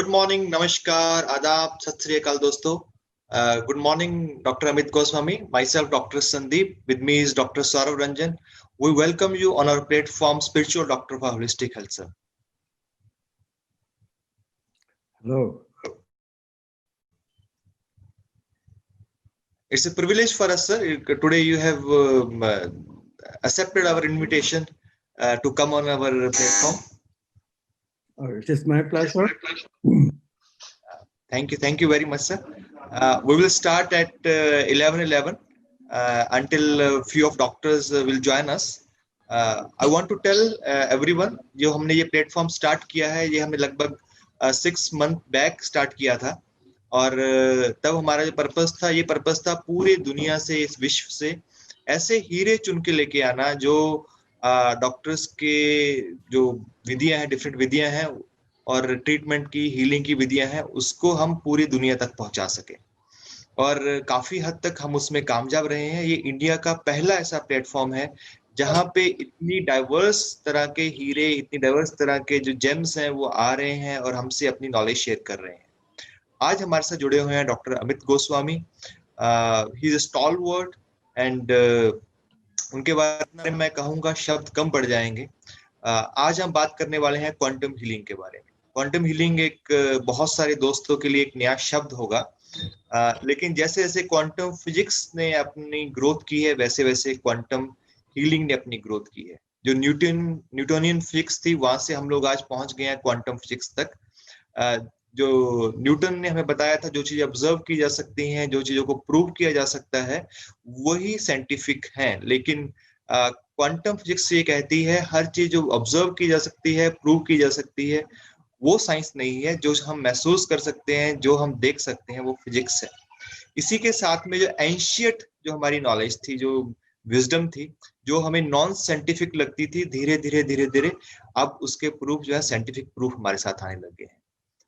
Good morning, नमस्कार, आदाब, सत श्री अकाल दोस्तों। Good morning doctor Amit Goswami, myself Dr. Sandeep, with me is Dr. Saurav Ranjan. We welcome you on our platform Spiritual Doctor for Holistic Health, sir. Hello. It's a privilege for us, sir. Today you have accepted our invitation to come on our platform. It is my pleasure. Thank you very much, sir. We will start at 11:11 until a few of doctors will join us. I want to tell everyone, जो हमने ये platform start किया है, ये हमने लगभग 6 month back start किया था और तब हमारा जो पर्पस था, ये पर्पस था पूरे दुनिया से, इस विश्व से ऐसे हीरे चुन के लेके आना जो डॉक्टर्स के जो विधियां हैं, डिफरेंट विधियां हैं और ट्रीटमेंट की, हीलिंग की विधियां हैं, उसको हम पूरी दुनिया तक पहुंचा सके और काफी हद तक हम उसमें कामयाब रहे हैं। ये इंडिया का पहला ऐसा प्लेटफॉर्म है जहां पे इतनी डाइवर्स तरह के हीरे, इतनी डाइवर्स तरह के जो जेम्स हैं वो आ रहे हैं और हमसे अपनी नॉलेज शेयर कर रहे हैं। आज हमारे साथ जुड़े हुए हैं doctor Amit Goswami. He is a stalwart and उनके बारे में मैं कहूँगा शब्द कम पड़ जाएंगे। आज हम बात करने वाले हैं क्वांटम हीलिंग के बारे में। क्वांटम हीलिंग एक बहुत सारे दोस्तों के लिए एक नया शब्द होगा, लेकिन जैसे जैसे क्वांटम फिजिक्स ने अपनी ग्रोथ की है, वैसे वैसे क्वांटम हीलिंग ने अपनी ग्रोथ की है। जो न्यूटोनियन फिजिक्स थी, वहां से हम लोग आज पहुंच गए हैं क्वांटम फिजिक्स तक। जो न्यूटन ने हमें बताया था, जो चीजें ऑब्जर्व की जा सकती हैं, जो चीजों को प्रूव किया जा सकता है, वही साइंटिफिक है। लेकिन क्वांटम फिजिक्स ये कहती है हर चीज जो ऑब्जर्व की जा सकती है, प्रूव की जा सकती है, वो साइंस नहीं है। जो हम महसूस कर सकते हैं, जो हम देख सकते हैं, वो फिजिक्स है। इसी के साथ में जो एंशियंट जो हमारी नॉलेज थी, जो विजडम थी, जो हमें नॉन साइंटिफिक लगती थी, धीरे धीरे अब उसके प्रूफ जो है साइंटिफिक प्रूफ हमारे साथ आने लगे हैं।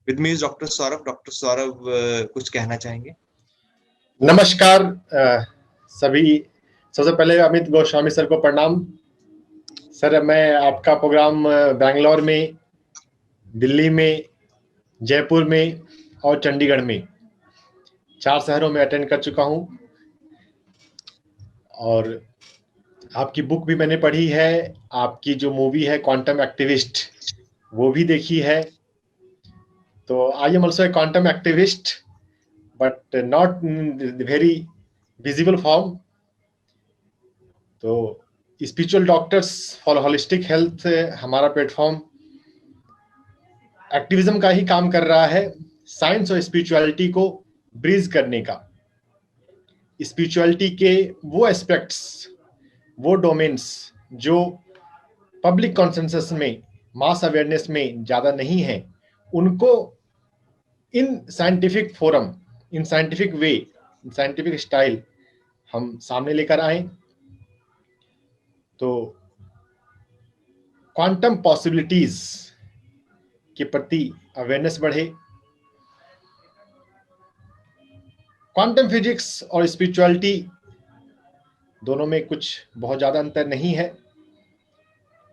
With me is doctor Saurabh. Doctor Saurabh कुछ कहना चाहेंगे? नमस्कार सभी। सबसे पहले अमित गोस्वामी सर को प्रणाम। सर, मैं आपका प्रोग्राम बैंगलोर में, दिल्ली में, जयपुर में और चंडीगढ़ में 4 शहरों में अटेंड कर चुका हूं और आपकी बुक भी मैंने पढ़ी है। आपकी जो मूवी है क्वांटम एक्टिविस्ट, वो भी देखी है। तो I am also a quantum activist, but not very visible form. तो spiritual doctors for holistic health हमारा प्लेटफॉर्म एक्टिविज्म का ही काम कर रहा है, साइंस और स्पिरिचुअलिटी को ब्रिज करने का। स्पिरिचुअलिटी के वो एस्पेक्ट्स, वो डोमेन्स जो पब्लिक कॉन्सेंसस में, मास अवेयरनेस में ज़्यादा नहीं है, उनको in scientific forum, in scientific way, in scientific style हम सामने लेकर आए। तो क्वांटम पॉसिबिलिटीज के प्रति अवेयरनेस बढ़े। क्वांटम फिजिक्स और स्पिरिचुअलिटी दोनों में कुछ बहुत ज़्यादा अंतर नहीं है,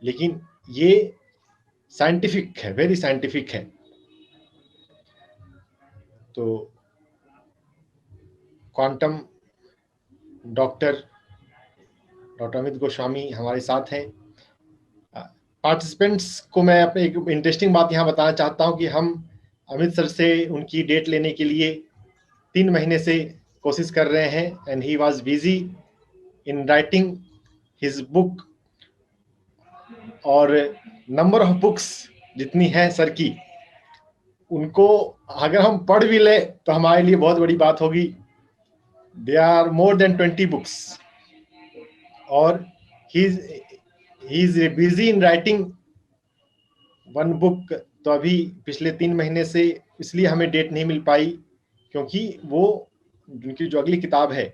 लेकिन ये साइंटिफिक है, वेरी साइंटिफिक है। तो क्वांटम डॉक्टर अमित गोस्वामी हमारे साथ हैं। पार्टिसिपेंट्स को मैं अपने एक इंटरेस्टिंग बात यहाँ बताना चाहता हूँ कि हम अमित सर से उनकी डेट लेने के लिए 3 महीने से कोशिश कर रहे हैं and he was busy in writing his book. और नंबर ऑफ बुक्स जितनी है सर की, उनको अगर हम पढ़ भी ले तो हमारे लिए बहुत बड़ी बात होगी। They are more than 20 books और he is busy in writing 1 book. तो अभी पिछले 3 महीने से इसलिए हमें डेट नहीं मिल पाई, क्योंकि वो उनकी जो अगली किताब है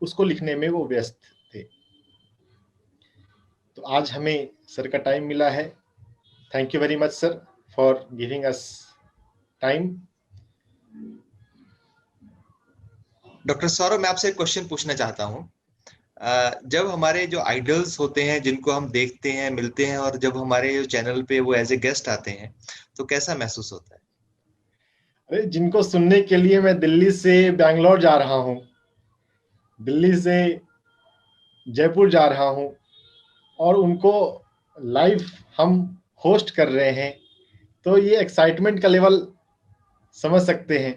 उसको लिखने में वो व्यस्त थे। तो आज हमें सर का टाइम मिला है। Thank you very much sir for giving us time. Doctor Saurabh, मैं आपसे एक क्वेश्चन पूछना चाहता हूँ। जब हमारे जो आइडल्स होते हैं, जिनको हम देखते हैं, मिलते हैं, और जब हमारे चैनल पे वो एज ए गेस्ट आते हैं, तो कैसा महसूस होता है? अरे जिनको सुनने के लिए मैं दिल्ली से बैंगलोर जा रहा हूँ, दिल्ली से जयपुर जा रहा हूँ, और उनको लाइव हम होस्ट कर रहे हैं, तो ये एक्साइटमेंट का लेवल समझ सकते हैं।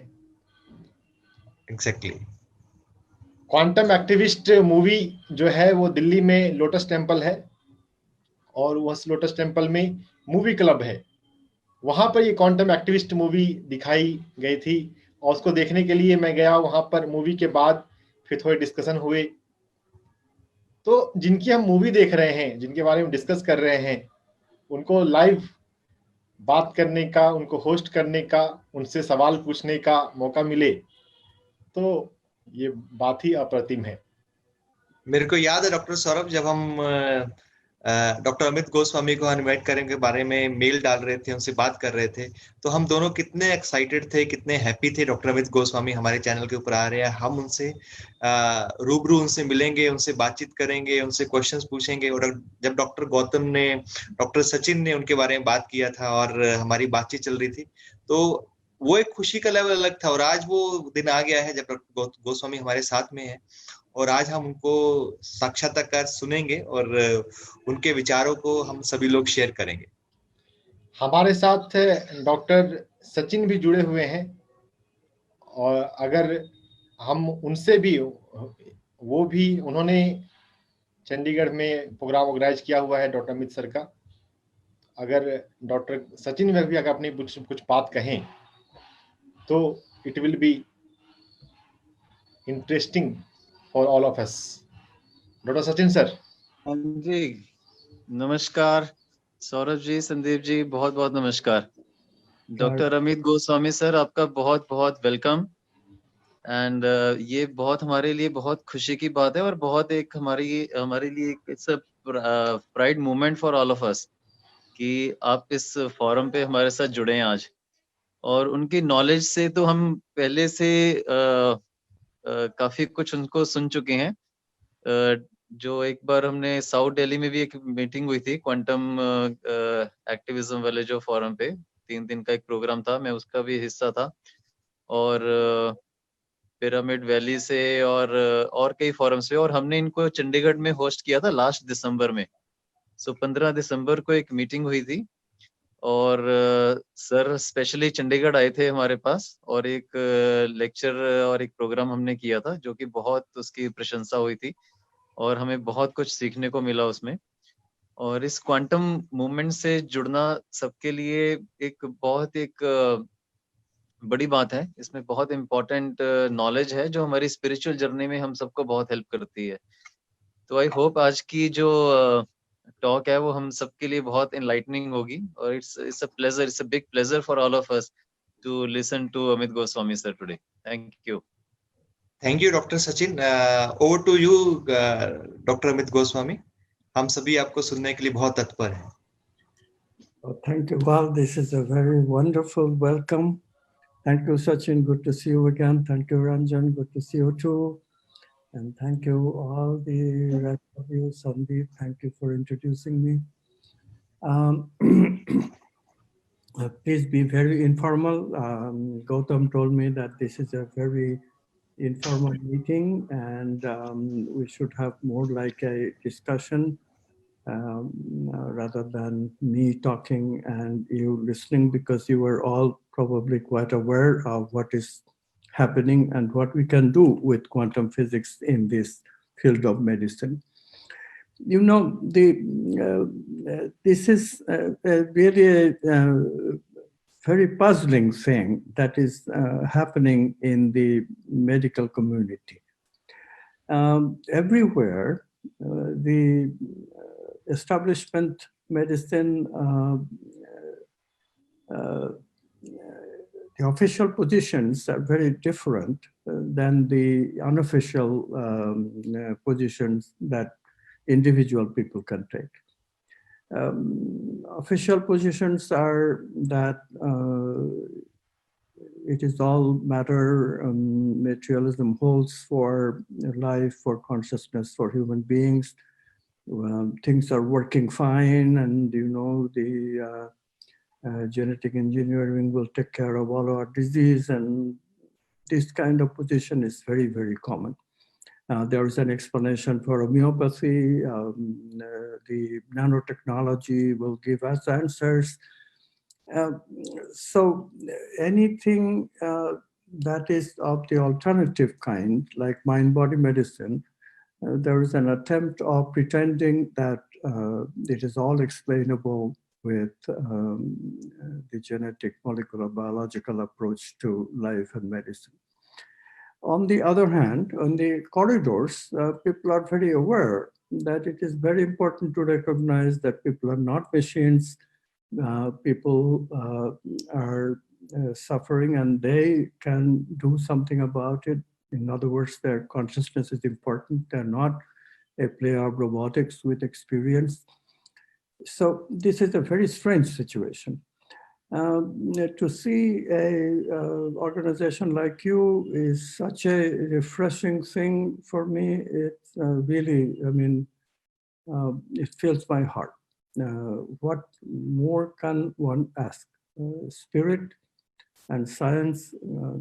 एग्जैक्टली। क्वांटम एक्टिविस्ट मूवी जो है वो दिल्ली में लोटस टेम्पल है, और उस लोटस टेम्पल में मूवी क्लब है। वहां पर ये क्वांटम एक्टिविस्ट मूवी दिखाई गई थी, और उसको देखने के लिए मैं गया वहां पर। मूवी के बाद फिर थोड़े डिस्कशन हुए। तो जिनकी हम मूवी देख रहे हैं, जिनके बारे में डिस्कस कर रहे हैं, उनको लाइव बात करने का, उनको होस्ट करने का, उनसे सवाल पूछने का मौका मिले, तो ये बात ही अप्रतिम है। मेरे को याद है डॉक्टर सौरभ, जब हम डॉक्टर अमित गोस्वामी को इनवाइट करने के बारे में मेल डाल रहे थे, उनसे बात कर रहे थे, तो हम दोनों कितने एक्साइटेड थे, कितने हैप्पी थे। डॉक्टर अमित गोस्वामी हमारे चैनल के ऊपर आ रहे हैं, हम उनसे रूबरू उनसे मिलेंगे, उनसे बातचीत करेंगे, उनसे क्वेश्चंस पूछेंगे। और जब डॉक्टर गौतम ने, डॉक्टर सचिन ने उनके बारे में बात किया था और हमारी बातचीत चल रही थी, तो वो एक खुशी का लेवल अलग था। और आज वो दिन आ गया है जब डॉक्टर गोस्वामी हमारे साथ में है, और आज हम उनको साक्षात्कार सुनेंगे और उनके विचारों को हम सभी लोग शेयर करेंगे। हमारे साथ डॉक्टर सचिन भी जुड़े हुए हैं, और अगर हम उनसे भी, वो भी, उन्होंने चंडीगढ़ में प्रोग्राम ऑर्गेनाइज किया हुआ है डॉक्टर अमित सर का। अगर डॉक्टर सचिन में भी अगर अपनी कुछ बात कहें, तो it will be interesting for all of us. Doctor Sachin sir. हाँ जी, नमस्कार सौरभ जी, संदीप जी, बहुत बहुत नमस्कार। डॉक्टर अमित गोस्वामी सर, आपका बहुत बहुत वेलकम। एंड ये बहुत हमारे लिए बहुत खुशी की बात है, और बहुत एक हमारे लिए it's a pride moment for all of अस कि आप इस फोरम पे हमारे साथ जुड़े हैं आज। और उनकी नॉलेज से तो हम पहले से काफी कुछ उनको सुन चुके हैं। जो एक बार हमने साउथ दिल्ली में भी एक मीटिंग हुई थी, क्वांटम एक्टिविज्म वाले जो फोरम पे 3 दिन का एक प्रोग्राम था, मैं उसका भी हिस्सा था। और पिरामिड वैली से और कई फोरम से, और हमने इनको चंडीगढ़ में होस्ट किया था लास्ट दिसंबर में। सो 15 दिसंबर को एक मीटिंग हुई थी, और सर स्पेशली चंडीगढ़ आए थे हमारे पास, और एक लेक्चर और एक प्रोग्राम हमने किया था, जो कि बहुत उसकी प्रशंसा हुई थी, और हमें बहुत कुछ सीखने को मिला उसमें। और इस क्वांटम मूवमेंट से जुड़ना सबके लिए एक बहुत एक बड़ी बात है। इसमें बहुत इम्पोर्टेंट नॉलेज है, जो हमारी स्पिरिचुअल जर्नी में हम सबको बहुत हेल्प करती है। तो आई होप आज की जो टॉक है वो हम सबके लिए बहुत एनलाइटनिंग होगी, और it's a pleasure, it's a big pleasure for all of us to listen to Amit Goswami sir today. Thank you doctor Sachin. Over to you doctor Amit Goswami. हम सभी आपको सुनने के लिए बहुत तत्पर हैं। Thank you. Wow, this is a very wonderful welcome. Thank you, Sachin. Good to see you again. Thank you, Ranjan. Good to see you too. And thank you, all the rest of you. Sandeep, thank you for introducing me. Please be very informal. Gautam told me that this is a very informal meeting, and we should have more like a discussion rather than me talking and you listening, because you are all probably quite aware of what is happening and what we can do with quantum physics in this field of medicine. You know, this is really a very puzzling thing that is happening in the medical community. Everywhere, the establishment medicine, the official positions are very different than the unofficial positions that individual people can take. Official positions are that it is all matter, materialism holds for life, for consciousness, for human beings. Things are working fine, and you know, the genetic engineering will take care of all our disease, and this kind of position is very, very common. There is an explanation for homeopathy. The nanotechnology will give us answers. So anything that is of the alternative kind, like mind-body medicine, there is an attempt of pretending that it is all explainable with the genetic, molecular, biological approach to life and medicine. On the other hand, on the corridors, people are very aware that it is very important to recognize that people are not machines. People are suffering and they can do something about it. In other words, their consciousness is important. They're not a play of robotics with experience. So this is a very strange situation. To see a organization like you is such a refreshing thing for me. It's really, I mean, it fills my heart. What more can one ask? Spirit and science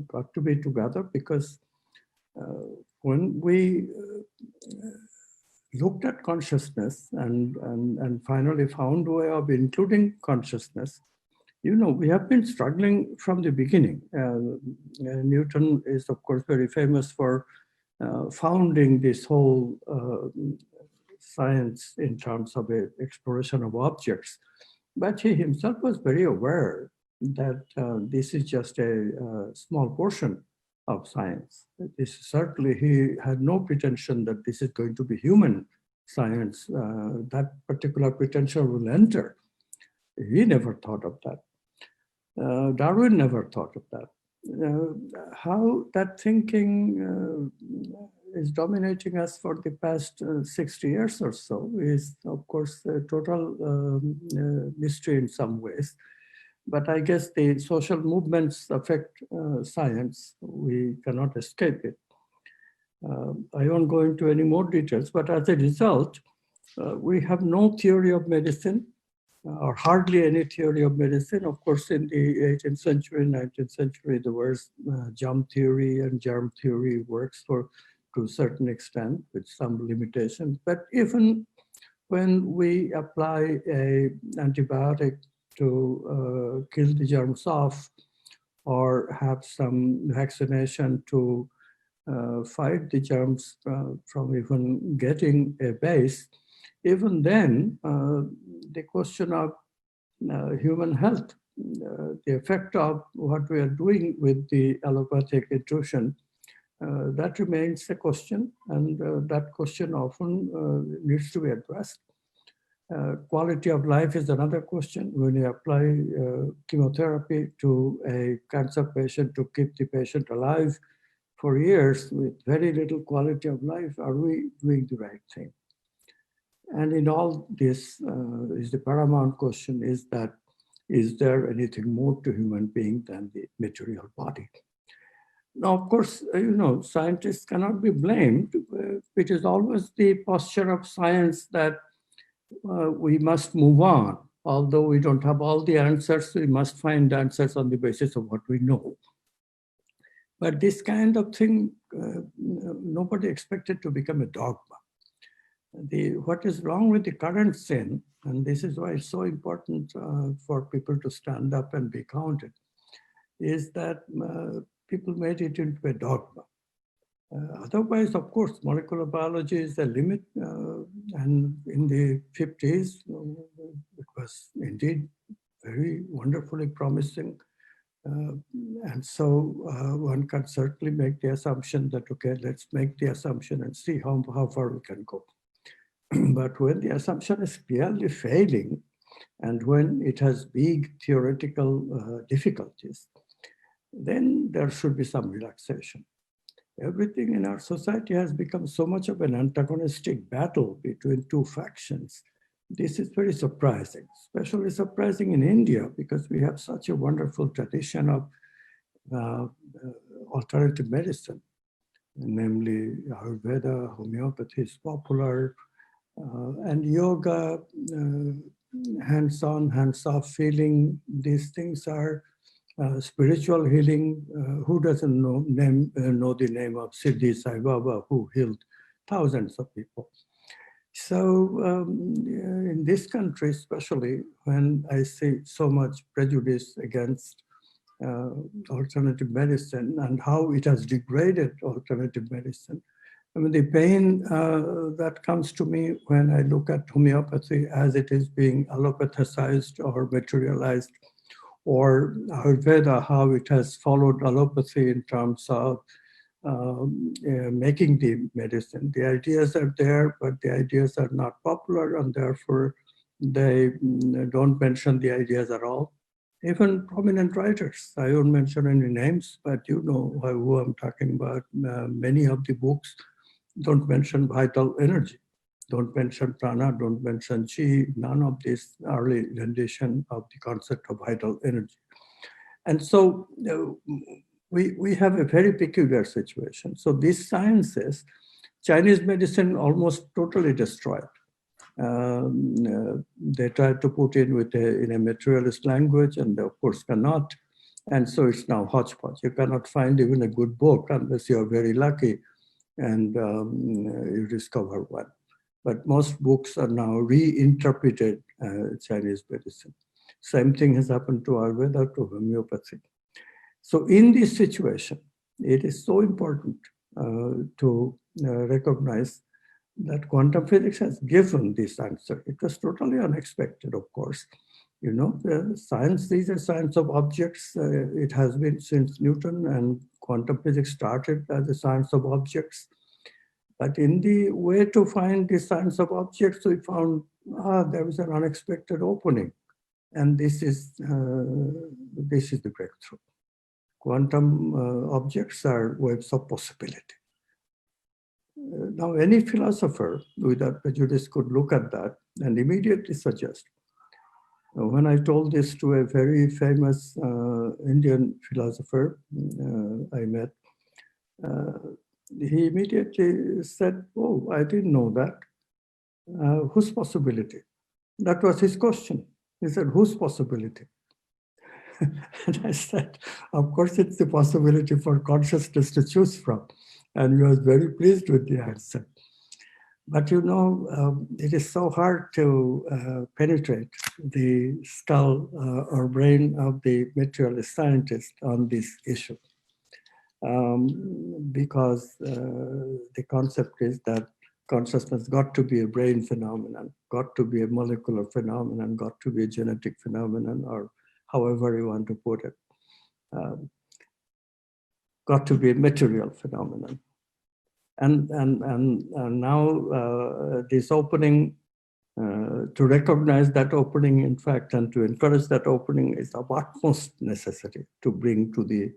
got to be together, because when we looked at consciousness and finally found a way of including consciousness, you know, we have been struggling from the beginning. Newton is, of course, very famous for founding this whole science in terms of exploration of objects. But he himself was very aware that this is just a small portion of science. This certainly, he had no pretension that this is going to be human science. That particular pretension will enter. He never thought of that. Darwin never thought of that. How that thinking is dominating us for the past 60 years or so is, of course, a total mystery in some ways. But I guess the social movements affect science. We cannot escape it. I won't go into any more details, but as a result, we have no theory of medicine, or hardly any theory of medicine. Of course, in the 18th century, 19th century, the words germ theory and germ theory works to a certain extent with some limitations. But even when we apply an antibiotic to kill the germs off, or have some vaccination to fight the germs from even getting a base, even then, the question of human health, the effect of what we are doing with the allopathic intrusion, that remains a question, and that question often needs to be addressed. Quality of life is another question. When you apply chemotherapy to a cancer patient to keep the patient alive for years with very little quality of life, are we doing the right thing? And in all this is the paramount question, is that, is there anything more to human being than the material body? Now, of course, you know, scientists cannot be blamed. It is always the posture of science that we must move on. Although we don't have all the answers, we must find answers on the basis of what we know. But this kind of thing, nobody expected to become a dogma. What is wrong with the current sin, and this is why it's so important for people to stand up and be counted, is that people made it into a dogma. Otherwise, of course, molecular biology is the limit. And in the 50s, it was indeed very wonderfully promising. And so one can certainly make the assumption that, okay, let's make the assumption and see how far we can go. But when the assumption is clearly failing, and when it has big theoretical difficulties, then there should be some relaxation. Everything in our society has become so much of an antagonistic battle between two factions. This is very surprising, especially surprising in India, because we have such a wonderful tradition of alternative medicine, namely Ayurveda, homeopathy is popular, and yoga hands-on, hands-off feeling. These things are spiritual healing. Who doesn't know the name of Siddhi Sai Baba, who healed thousands of people? So in this country, especially, when I see so much prejudice against alternative medicine and how it has degraded alternative medicine, I mean, the pain that comes to me when I look at homeopathy as it is being allopathicized or materialized, or Ayurveda, how it has followed allopathy in terms of making the medicine. The ideas are there, but the ideas are not popular, and therefore they don't mention the ideas at all. Even prominent writers, I won't mention any names, but you know who I'm talking about. Many of the books don't mention vital energy, don't mention prana, don't mention chi, none of this early rendition of the concept of vital energy. And so we have a very peculiar situation. So these sciences, Chinese medicine almost totally destroyed. They tried to put in in a materialist language, and they of course cannot. And so it's now hodgepodge. You cannot find even a good book unless you're very lucky and you discover one. But most books are now reinterpreted Chinese medicine. Same thing has happened to Ayurveda, to homeopathy. So in this situation, it is so important to recognize that quantum physics has given this answer. It was totally unexpected, of course. You know, science is a science of objects. It has been since Newton, and quantum physics started as a science of objects. But in the way to find the science of objects, we found there was an unexpected opening. And this is the breakthrough. Quantum objects are waves of possibility. Now, any philosopher without prejudice could look at that and immediately suggest. When I told this to a very famous Indian philosopher I met, he immediately said, "Oh, I didn't know that. Whose possibility?" That was his question. He said, "Whose possibility?" And I said, "Of course, it's the possibility for consciousness to choose from." And he was very pleased with the answer. But you know, it is so hard to penetrate the skull or brain of the materialist scientist on this issue. Because the concept is that consciousness got to be a brain phenomenon, got to be a molecular phenomenon, got to be a genetic phenomenon, or however you want to put it, got to be a material phenomenon. And now this opening, to recognize that opening, in fact, and to encourage that opening is of utmost necessity to bring to the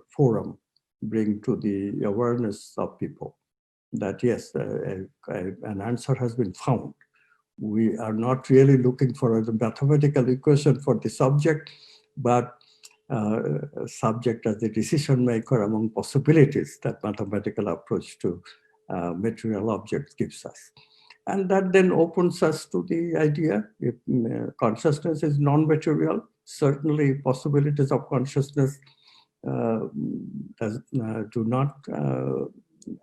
forum, bring to the awareness of people that yes, an answer has been found. We are not really looking for a mathematical equation for the subject, but subject as the decision maker among possibilities that mathematical approach to material objects gives us. And that then opens us to the idea, if consciousness is non-material, certainly possibilities of consciousness do not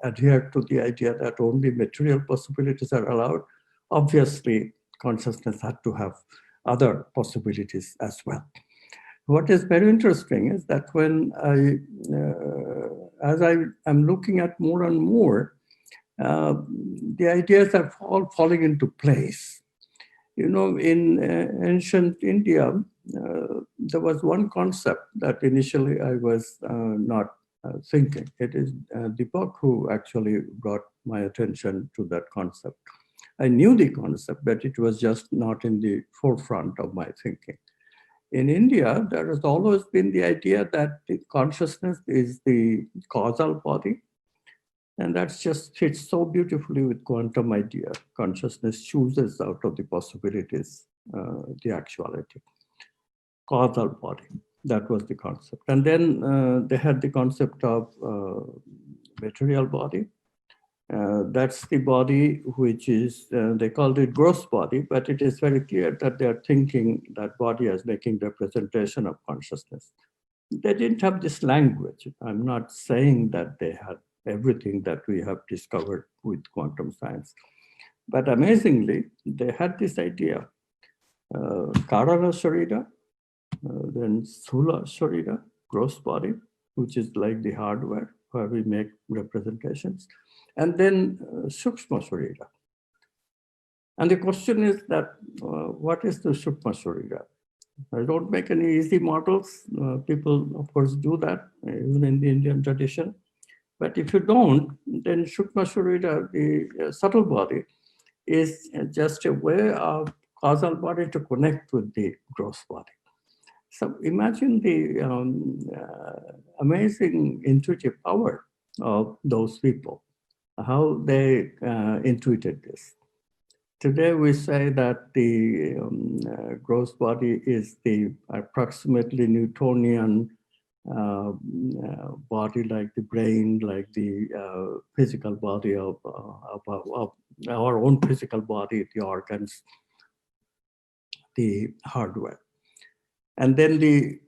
adhere to the idea that only material possibilities are allowed. Obviously, consciousness had to have other possibilities as well. What is very interesting is that when as I am looking at more and more, the ideas are all falling into place. You know, in ancient India, there was one concept that initially I was not thinking. It is Deepak who actually brought my attention to that concept. I knew the concept, but it was just not in the forefront of my thinking. In India, there has always been the idea that the consciousness is the causal body. And that's just fits so beautifully with quantum idea. Consciousness chooses out of the possibilities the actuality. Causal body, that was the concept. And then they had the concept of material body. That's the body which is, they called it gross body, but it is very clear that they are thinking that body as making representation of consciousness. They didn't have this language. I'm not saying that they had everything that we have discovered with quantum science, but amazingly, they had this idea. Karana Sharira, then Sthula Sharira, gross body, which is like the hardware where we make representations, and then Sukshma Sharira. And the question is that, what is the Sukshma Sharira? I don't make any easy models. People, of course, do that, even in the Indian tradition. But if you don't, then Sukshma Sharira, the subtle body, is just a way of causal body to connect with the gross body. So imagine the amazing intuitive power of those people, how they intuited this. Today we say that the gross body is the approximately Newtonian body, like the brain, like the physical body of our own physical body, the organs, the hardware. And then the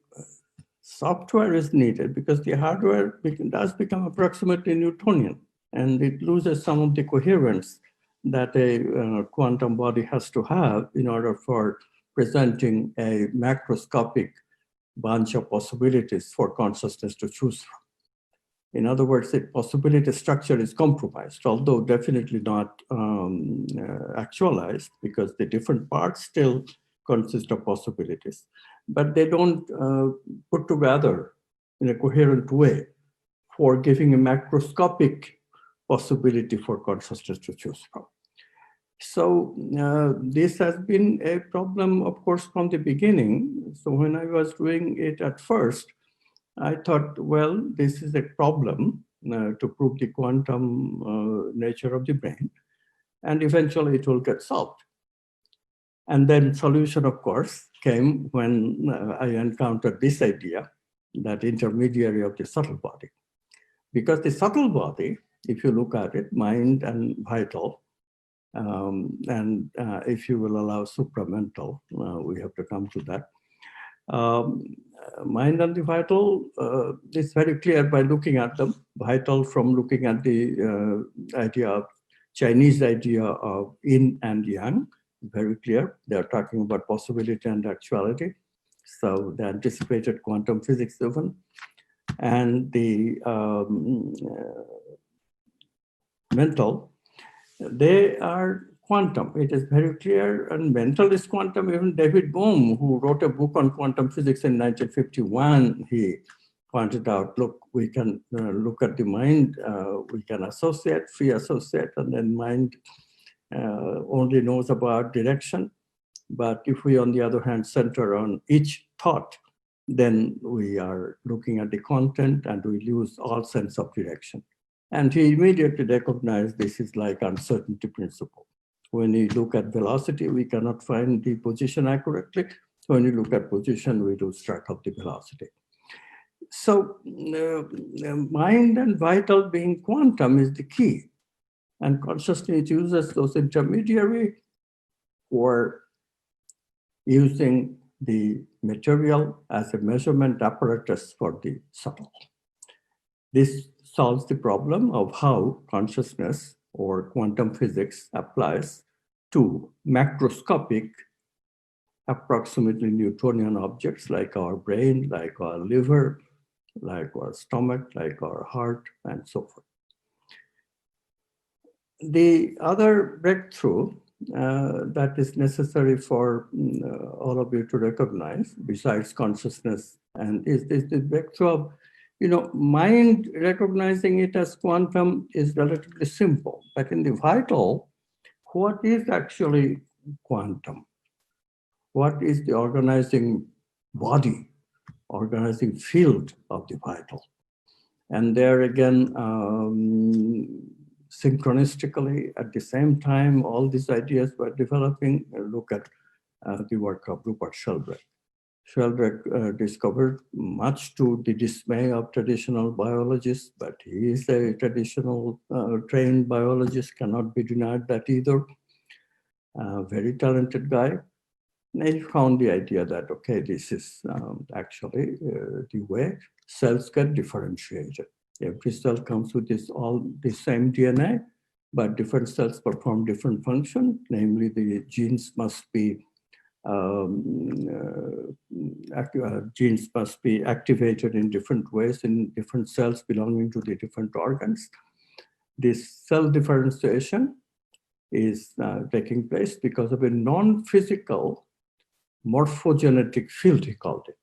software is needed because the hardware does become approximately Newtonian, and it loses some of the coherence that a quantum body has to have in order for presenting a macroscopic bunch of possibilities for consciousness to choose from. In other words, the possibility structure is compromised, although definitely not actualized, because the different parts still consist of possibilities, but they don't put together in a coherent way for giving a macroscopic possibility for consciousness to choose from. So this has been a problem, of course, from the beginning. So when I was doing it at first, I thought, well, this is a problem to prove the quantum nature of the brain, and eventually it will get solved. And then solution, of course, came when I encountered this idea, that intermediary of the subtle body. Because the subtle body, if you look at it, mind and vital, and if you will allow supramental, we have to come to that. Mind and the vital is very clear by looking at them. Vital from looking at the idea of Chinese idea of yin and yang, very clear. They're talking about possibility and actuality. So the anticipated quantum physics even. And the mental, they are quantum. It is very clear, and mental is quantum. Even David Bohm, who wrote a book on quantum physics in 1951, he pointed out, look, we can look at the mind, we can associate, free associate, and then mind only knows about direction. But if we, on the other hand, center on each thought, then we are looking at the content and we lose all sense of direction. And he immediately recognized this is like uncertainty principle. When you look at velocity, we cannot find the position accurately. When you look at position, we lose track of the velocity. So mind and vital being quantum is the key. And consciousness uses those intermediary for using the material as a measurement apparatus for the subtle. This solves the problem of how consciousness or quantum physics applies to macroscopic, approximately Newtonian objects like our brain, like our liver, like our stomach, like our heart, and so forth. The other breakthrough that is necessary for all of you to recognize, besides consciousness, and is the breakthrough of, mind recognizing it as quantum is relatively simple. But in the vital, what is actually quantum? What is the organizing body, organizing field of the vital? And there again, synchronistically, at the same time, all these ideas were developing. Look at the work of Rupert Sheldrake. Sheldrake discovered, much to the dismay of traditional biologists, but he is a traditional trained biologist, cannot be denied that either. Very talented guy. And he found the idea that, okay, this is actually the way cells get differentiated. Every cell comes with all the same DNA, but different cells perform different functions. Namely, the genes must be activated in different ways in different cells belonging to the different organs. This cell differentiation is taking place because of a non-physical morphogenetic field, he called it.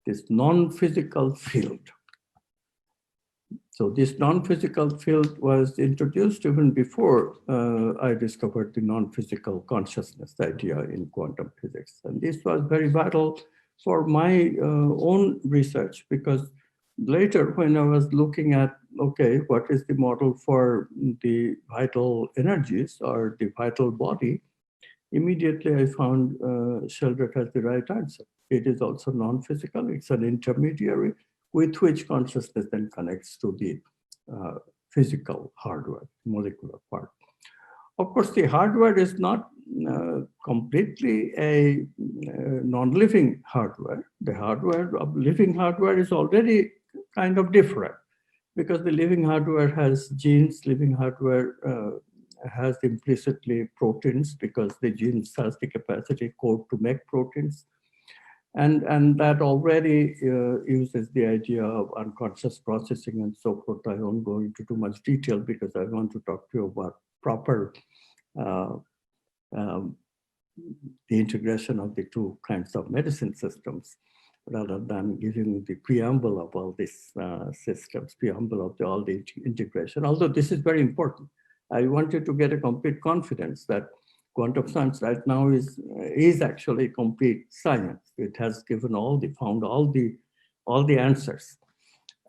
This non-physical field. So this non-physical field was introduced even before I discovered the non-physical consciousness idea in quantum physics. And this was very vital for my own research, because later when I was looking at, okay, what is the model for the vital energies or the vital body, immediately I found Sheldrake has the right answer. It is also non-physical, it's an intermediary with which consciousness then connects to the physical hardware, molecular part. Of course, the hardware is not completely a non-living hardware. The hardware of living hardware is already kind of different, because the living hardware has genes, living hardware has implicitly proteins, because the genes has the capacity code to make proteins. And that already uses the idea of unconscious processing and so forth. I won't go into too much detail because I want to talk to you about proper the integration of the two kinds of medicine systems, rather than giving the preamble of all these systems, preamble of all the integration. Although this is very important. I wanted to get a complete confidence that quantum science right now is actually complete science. It has given found all the answers,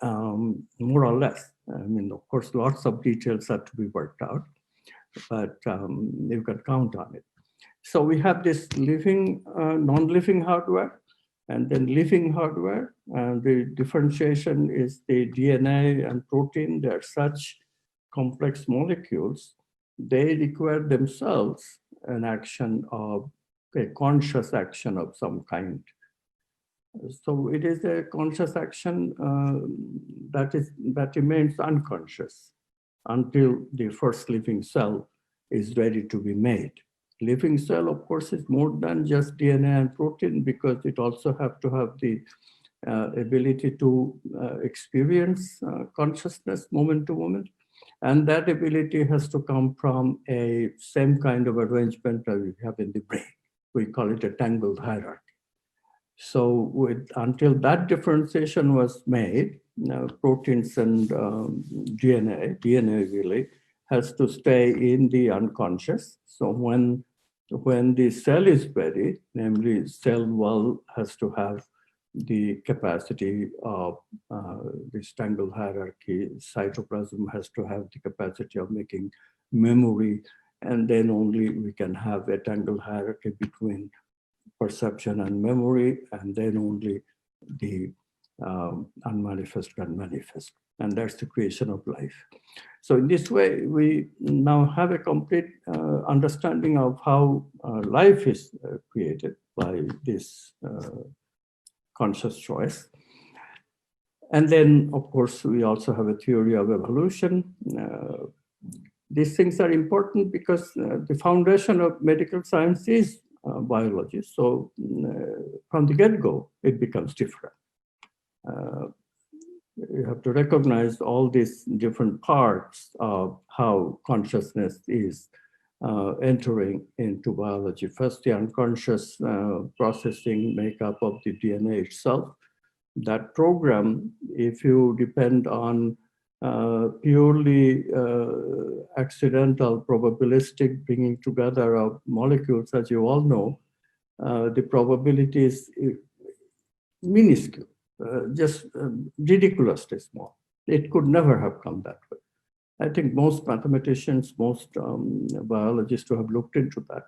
more or less. I mean, of course, lots of details have to be worked out, but you can count on it. So we have this living, non-living hardware, and then living hardware. And the differentiation is the DNA and protein. They're such complex molecules. They require themselves an action of a conscious action of some kind. So it is a conscious action that remains unconscious until the first living cell is ready to be made. Living cell, of course, is more than just DNA and protein, because it also have to have the ability to experience consciousness moment to moment. And that ability has to come from a same kind of arrangement that we have in the brain. We call it a tangled hierarchy. So until that differentiation was made, proteins and DNA really has to stay in the unconscious. So when the cell is ready, namely cell wall has to have the capacity of this tangled hierarchy, cytoplasm has to have the capacity of making memory, and then only we can have a tangled hierarchy between perception and memory, and then only the unmanifest can manifest. And that's the creation of life. So in this way, we now have a complete understanding of how life is created by this conscious choice. And then, of course, we also have a theory of evolution. These things are important because the foundation of medical science is biology. So from the get-go, it becomes different. You have to recognize all these different parts of how consciousness is entering into biology. First, the unconscious processing makeup of the DNA itself. That program, if you depend on purely accidental, probabilistic bringing together of molecules, as you all know, the probability is minuscule, just ridiculously small. It could never have come that way. I think most mathematicians, most biologists who have looked into that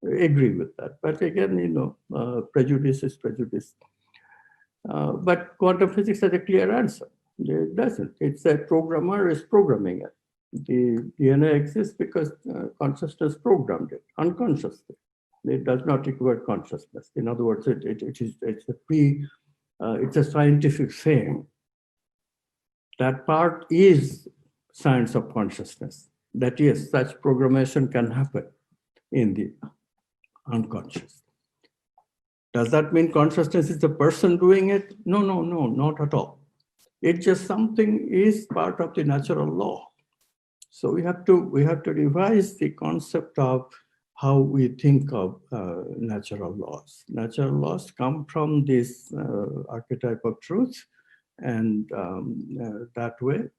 agree with that. But again, prejudice is prejudice. But quantum physics has a clear answer. It doesn't. It's a programmer is programming it. The DNA exists because consciousness programmed it unconsciously. It does not require consciousness. In other words, it's a scientific thing. That part is science of consciousness. That yes, such programmation can happen in the unconscious. Does that mean consciousness is the person doing it? No, not at all. It's just something is part of the natural law. So we have to revise the concept of how we think of natural laws. Natural laws come from this archetype of truth, and that way,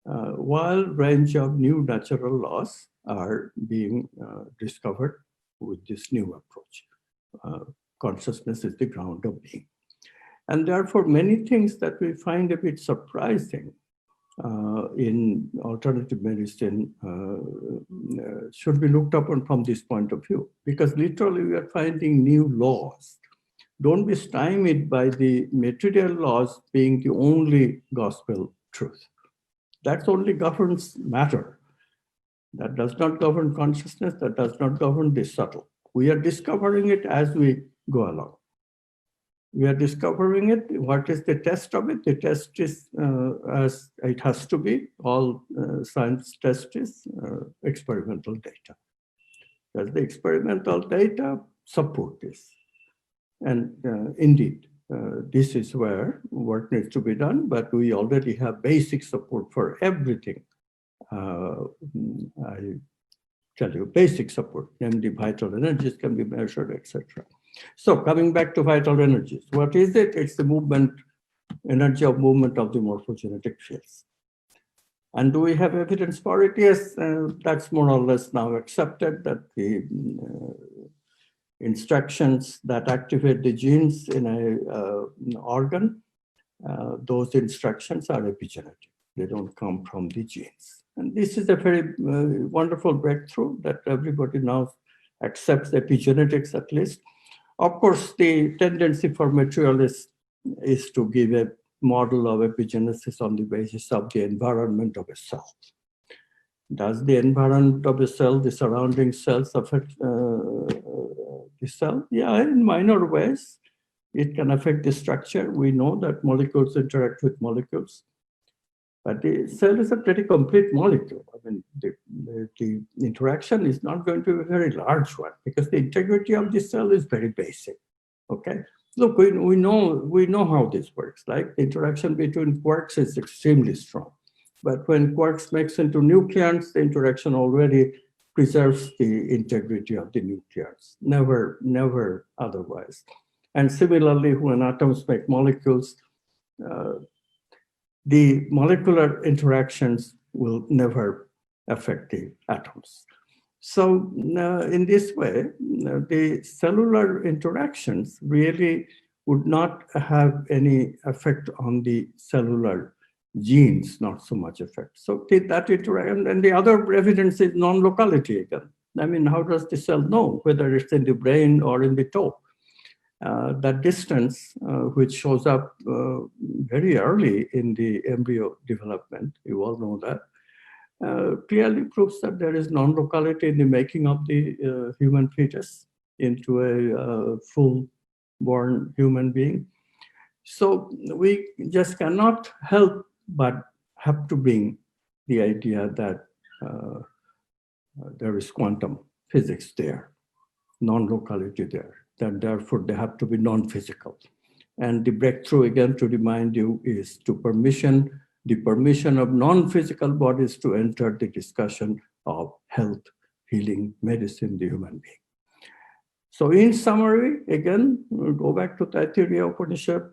while range of new natural laws are being discovered with this new approach. Consciousness is the ground of being. And therefore, many things that we find a bit surprising in alternative medicine should be looked upon from this point of view, because literally we are finding new laws. Don't be stymied by the material laws being the only gospel truth. That only governs matter. That does not govern consciousness, that does not govern the subtle. We are discovering it as we go along. We are discovering it. What is the test of it? The test is, as it has to be, all science test is experimental data. Does the experimental data support this? And indeed, this is where work needs to be done, but we already have basic support for everything. I tell you, basic support, namely vital energies can be measured, etc. So coming back to vital energies, what is it? It's the movement, energy of movement of the morphogenetic fields. And do we have evidence for it? Yes, that's more or less now accepted, that the instructions that activate the genes in an organ, those instructions are epigenetic. They don't come from the genes. And this is a very wonderful breakthrough that everybody now accepts, epigenetics at least. Of course, the tendency for materialists is to give a model of epigenesis on the basis of the environment of a cell. Does the environment of a cell, the surrounding cells, affect the cell? Yeah, in minor ways. It can affect the structure. We know that molecules interact with molecules. But the cell is a pretty complete molecule. I mean, the interaction is not going to be a very large one because the integrity of the cell is very basic. Okay. Look, we know how this works. Like the interaction between quarks is extremely strong. But when quarks mix into nucleons, the interaction already preserves the integrity of the nucleons. Never otherwise. And similarly, when atoms make molecules, the molecular interactions will never affect the atoms. So in this way, the cellular interactions really would not have any effect on the cellular genes, not so much effect. So that interaction, and the other evidence is non-locality again. I mean, how does the cell know whether it's in the brain or in the toe? That distance, which shows up very early in the embryo development, you all know that, clearly proves that there is non-locality in the making of the human fetus into a full-born human being. So we just cannot help but have to bring the idea that there is quantum physics there, non-locality there. Then therefore they have to be non-physical. And the breakthrough, again, to remind you, is the permission of non-physical bodies to enter the discussion of health, healing, medicine, the human being. So in summary, again, we'll go back to Taittiriya Upanishad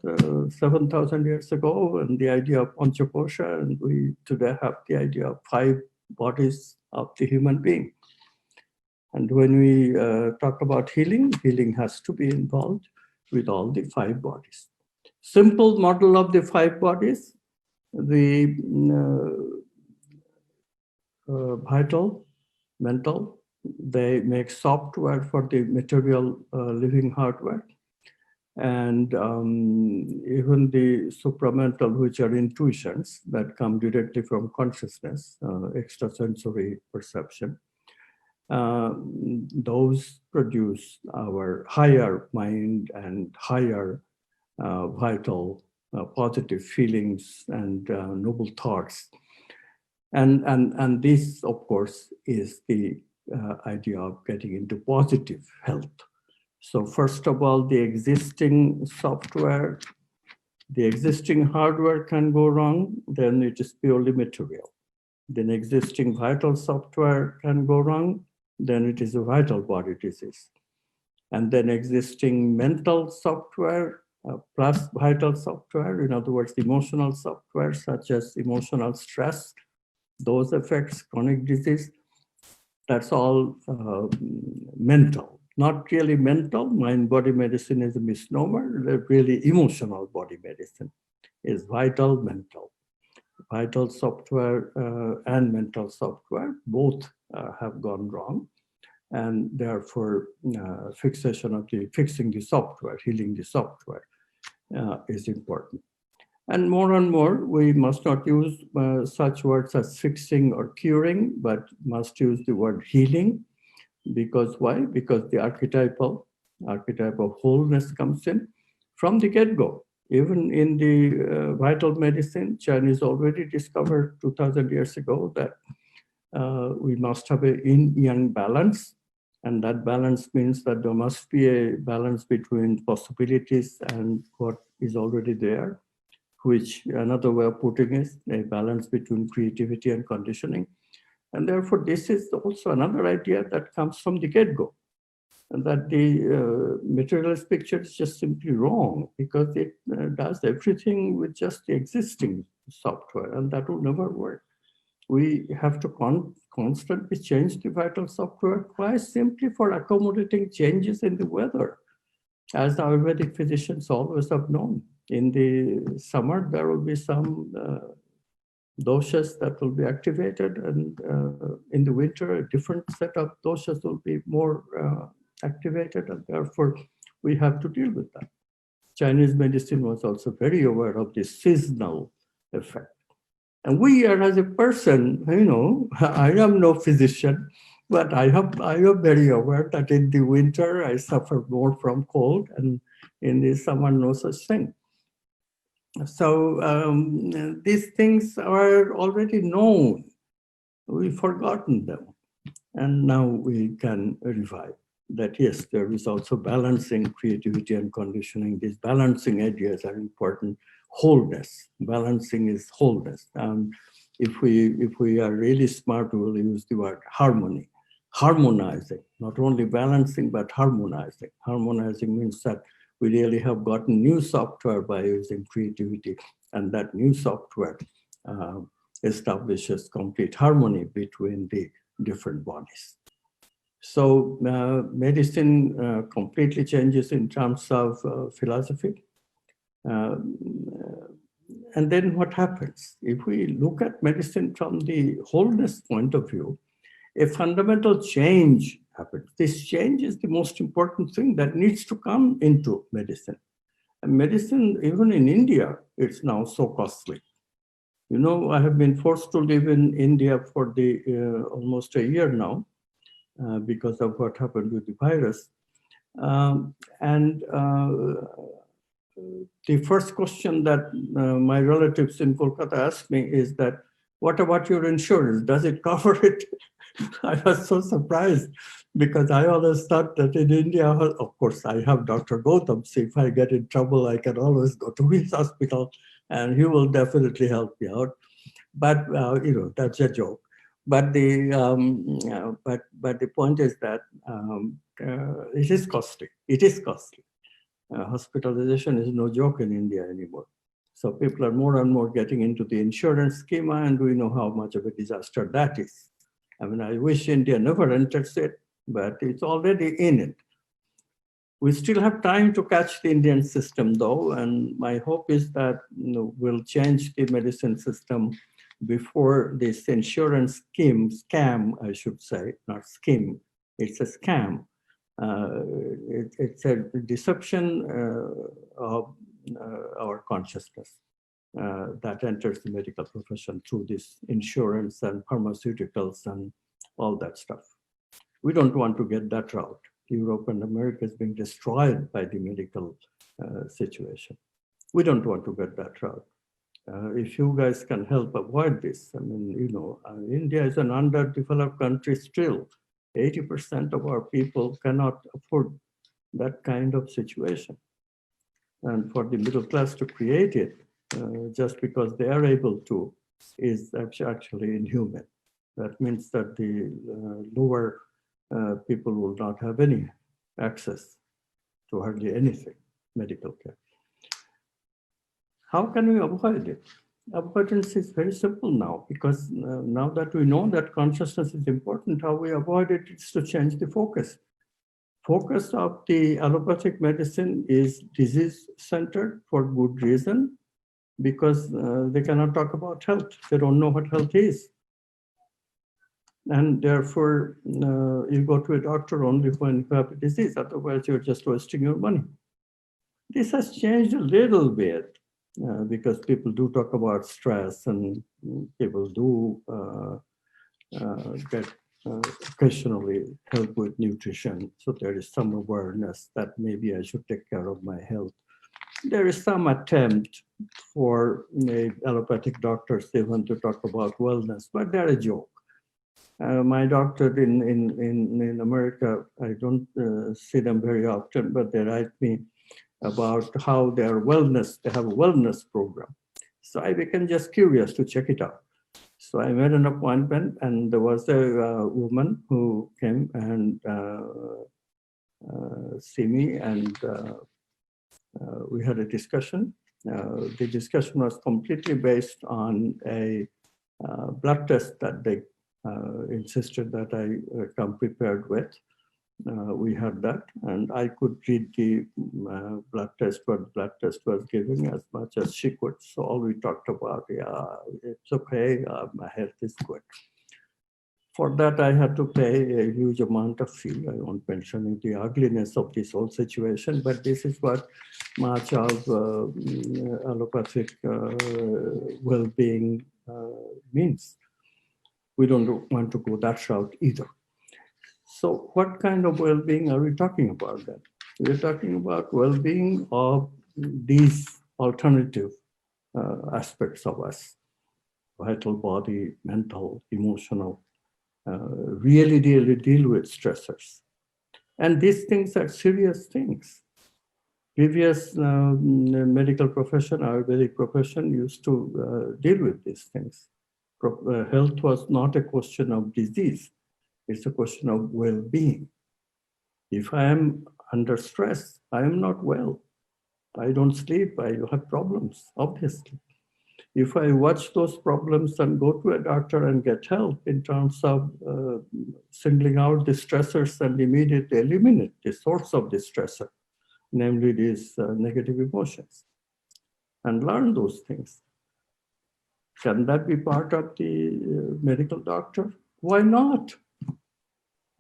7,000 years ago, and the idea of Panchakosha, and we today have the idea of 5 bodies of the human being. And when we talk about healing, healing has to be involved with all the 5 bodies. Simple model of the 5 bodies, the vital, mental, They make software for the material living hardware. And even the supramental, which are intuitions that come directly from consciousness, extrasensory perception, those produce our higher mind and higher vital positive feelings and noble thoughts. And this, of course, is the idea of getting into positive health. So first of all, the existing software, the existing hardware can go wrong, then it is purely material. Then existing vital software can go wrong, then it is a vital body disease. And then existing mental software plus vital software, in other words, emotional software such as emotional stress, those affects chronic disease, that's all mental. Not really mental, mind-body medicine is a misnomer, really emotional body medicine is vital, mental. Vital software and mental software both have gone wrong, and therefore fixing the software, healing the software is important. And more, we must not use such words as fixing or curing, but must use the word healing. Because why? Because the archetype of wholeness comes in from the get-go. Even in the vital medicine, Chinese already discovered 2000 years ago that we must have a yin-yang balance. And that balance means that there must be a balance between possibilities and what is already there, which another way of putting is a balance between creativity and conditioning. And therefore, this is also another idea that comes from the get-go, and that the materialist picture is just simply wrong because it does everything with just the existing software, and that will never work. We have to constantly change the vital software quite simply for accommodating changes in the weather. As the Ayurvedic physicians always have known, in the summer, there will be some doshas that will be activated, and in the winter, a different set of doshas will be more activated, and therefore we have to deal with that. Chinese medicine was also very aware of this seasonal effect. And we are, as a person, I am no physician, but I am very aware that in the winter I suffer more from cold, and in the summer no such thing. So these things are already known. We've forgotten them. And now we can revive that. Yes, there is also balancing creativity and conditioning. These balancing ideas are important. Wholeness, balancing is wholeness. If we are really smart, we will use the word harmony, harmonizing, not only balancing, but harmonizing. Harmonizing means that we really have gotten new software by using creativity, and that new software establishes complete harmony between the different bodies. So medicine completely changes in terms of philosophy. And then what happens? If we look at medicine from the wholeness point of view, a fundamental change happens. This change is the most important thing that needs to come into medicine. And medicine, even in India, it's now so costly. I have been forced to live in India for almost a year now because of what happened with the virus. The first question that my relatives in Kolkata asked me is that, what about your insurance? Does it cover it? I was so surprised because I always thought that in India, of course, I have Dr. Gautam. So if I get in trouble, I can always go to his hospital and he will definitely help me out. But, that's a joke. But the point is that it is costly. It is costly. Hospitalization is no joke in India anymore. So people are more and more getting into the insurance schema, and we know how much of a disaster that is. I mean, I wish India never enters it, but it's already in it. We still have time to catch the Indian system though, and my hope is that we'll change the medicine system before this insurance scam, I should say, not scheme, It's a scam. It's a deception of our consciousness that enters the medical profession through this insurance and pharmaceuticals and all that stuff. We don't want to get that route. Europe and America is being destroyed by the medical situation. We don't want to get that route. If you guys can help avoid this, I mean, you know, India is an underdeveloped country still. 80% of our people cannot afford that kind of situation. And for the middle class to create it, just because they are able to, is actually inhuman. That means that the lower people will not have any access to hardly anything, medical care. How can we avoid it? Avoidance is very simple now, because now that we know that consciousness is important, how we avoid it is to change the focus. Focus of the allopathic medicine is disease-centered for good reason, because they cannot talk about health. They don't know what health is. And therefore, you go to a doctor only when you have a disease, otherwise you're just wasting your money. This has changed a little bit. Because people do talk about stress, and people do get occasionally help with nutrition. So there is some awareness that maybe I should take care of my health. There is some attempt for allopathic doctors, they want to talk about wellness, but they're a joke. My doctor in America, I don't see them very often, but they write me about how their wellness, they have a wellness program. So I became just curious to check it out. So I made an appointment, and there was a woman who came and see me, and we had a discussion. The discussion was completely based on a blood test that they insisted that I come prepared with. We had that, and I could read the blood test, what blood test was giving as much as she could. So all we talked about, yeah, it's okay, my health is good. For that, I had to pay a huge amount of fee. I won't mention the ugliness of this whole situation, but this is what much of allopathic well-being means. We don't want to go that route either. So what kind of well-being are we talking about then? We're talking about well-being of these alternative aspects of us: vital body, mental, emotional, really deal with stressors. And these things are serious things. Previous medical profession, Ayurvedic profession used to deal with these things. Health was not a question of disease. It's a question of well-being. If I am under stress, I am not well. I don't sleep, I have problems, obviously. If I watch those problems and go to a doctor and get help in terms of singling out the stressors and immediately eliminate the source of the stressor, namely these negative emotions, and learn those things. Can that be part of the medical doctor? Why not?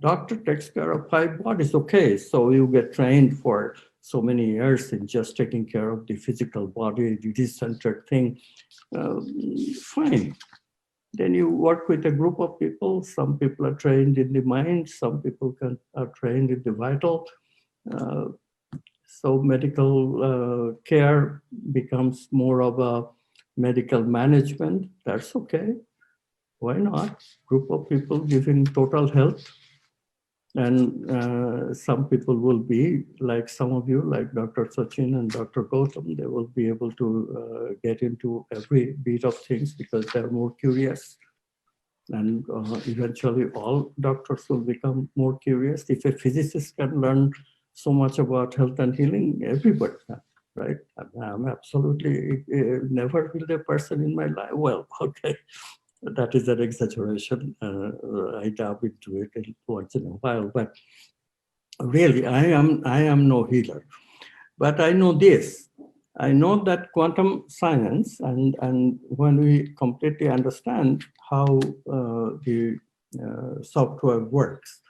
Doctor takes care of 5 bodies, okay, so you get trained for so many years in just taking care of the physical body, disease-centered thing, fine. Then you work with a group of people. Some people are trained in the mind, some people are trained in the vital. So medical care becomes more of a medical management. That's okay. Why not? Group of people giving total health. And some people will be like some of you, like Dr. Sachin and Dr. Gautam, they will be able to get into every bit of things because they're more curious. And eventually all doctors will become more curious. If a physicist can learn so much about health and healing, everybody can, right? I'm absolutely never healed a person in my life. Well, okay. That is an exaggeration. I dab into it once in a while, but really, I am no healer. But I know this. I know that quantum science, and when we completely understand how the software works,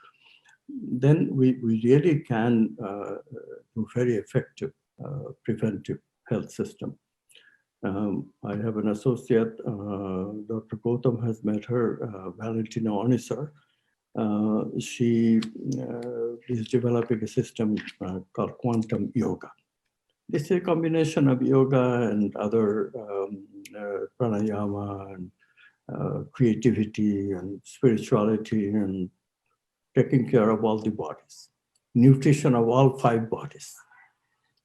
then we really can do very effective preventive health system. I have an associate, Dr. Gautam has met her, Valentina Onisar. She is developing a system called Quantum Yoga. This is a combination of yoga and other pranayama and creativity and spirituality and taking care of all the bodies, nutrition of all 5 bodies.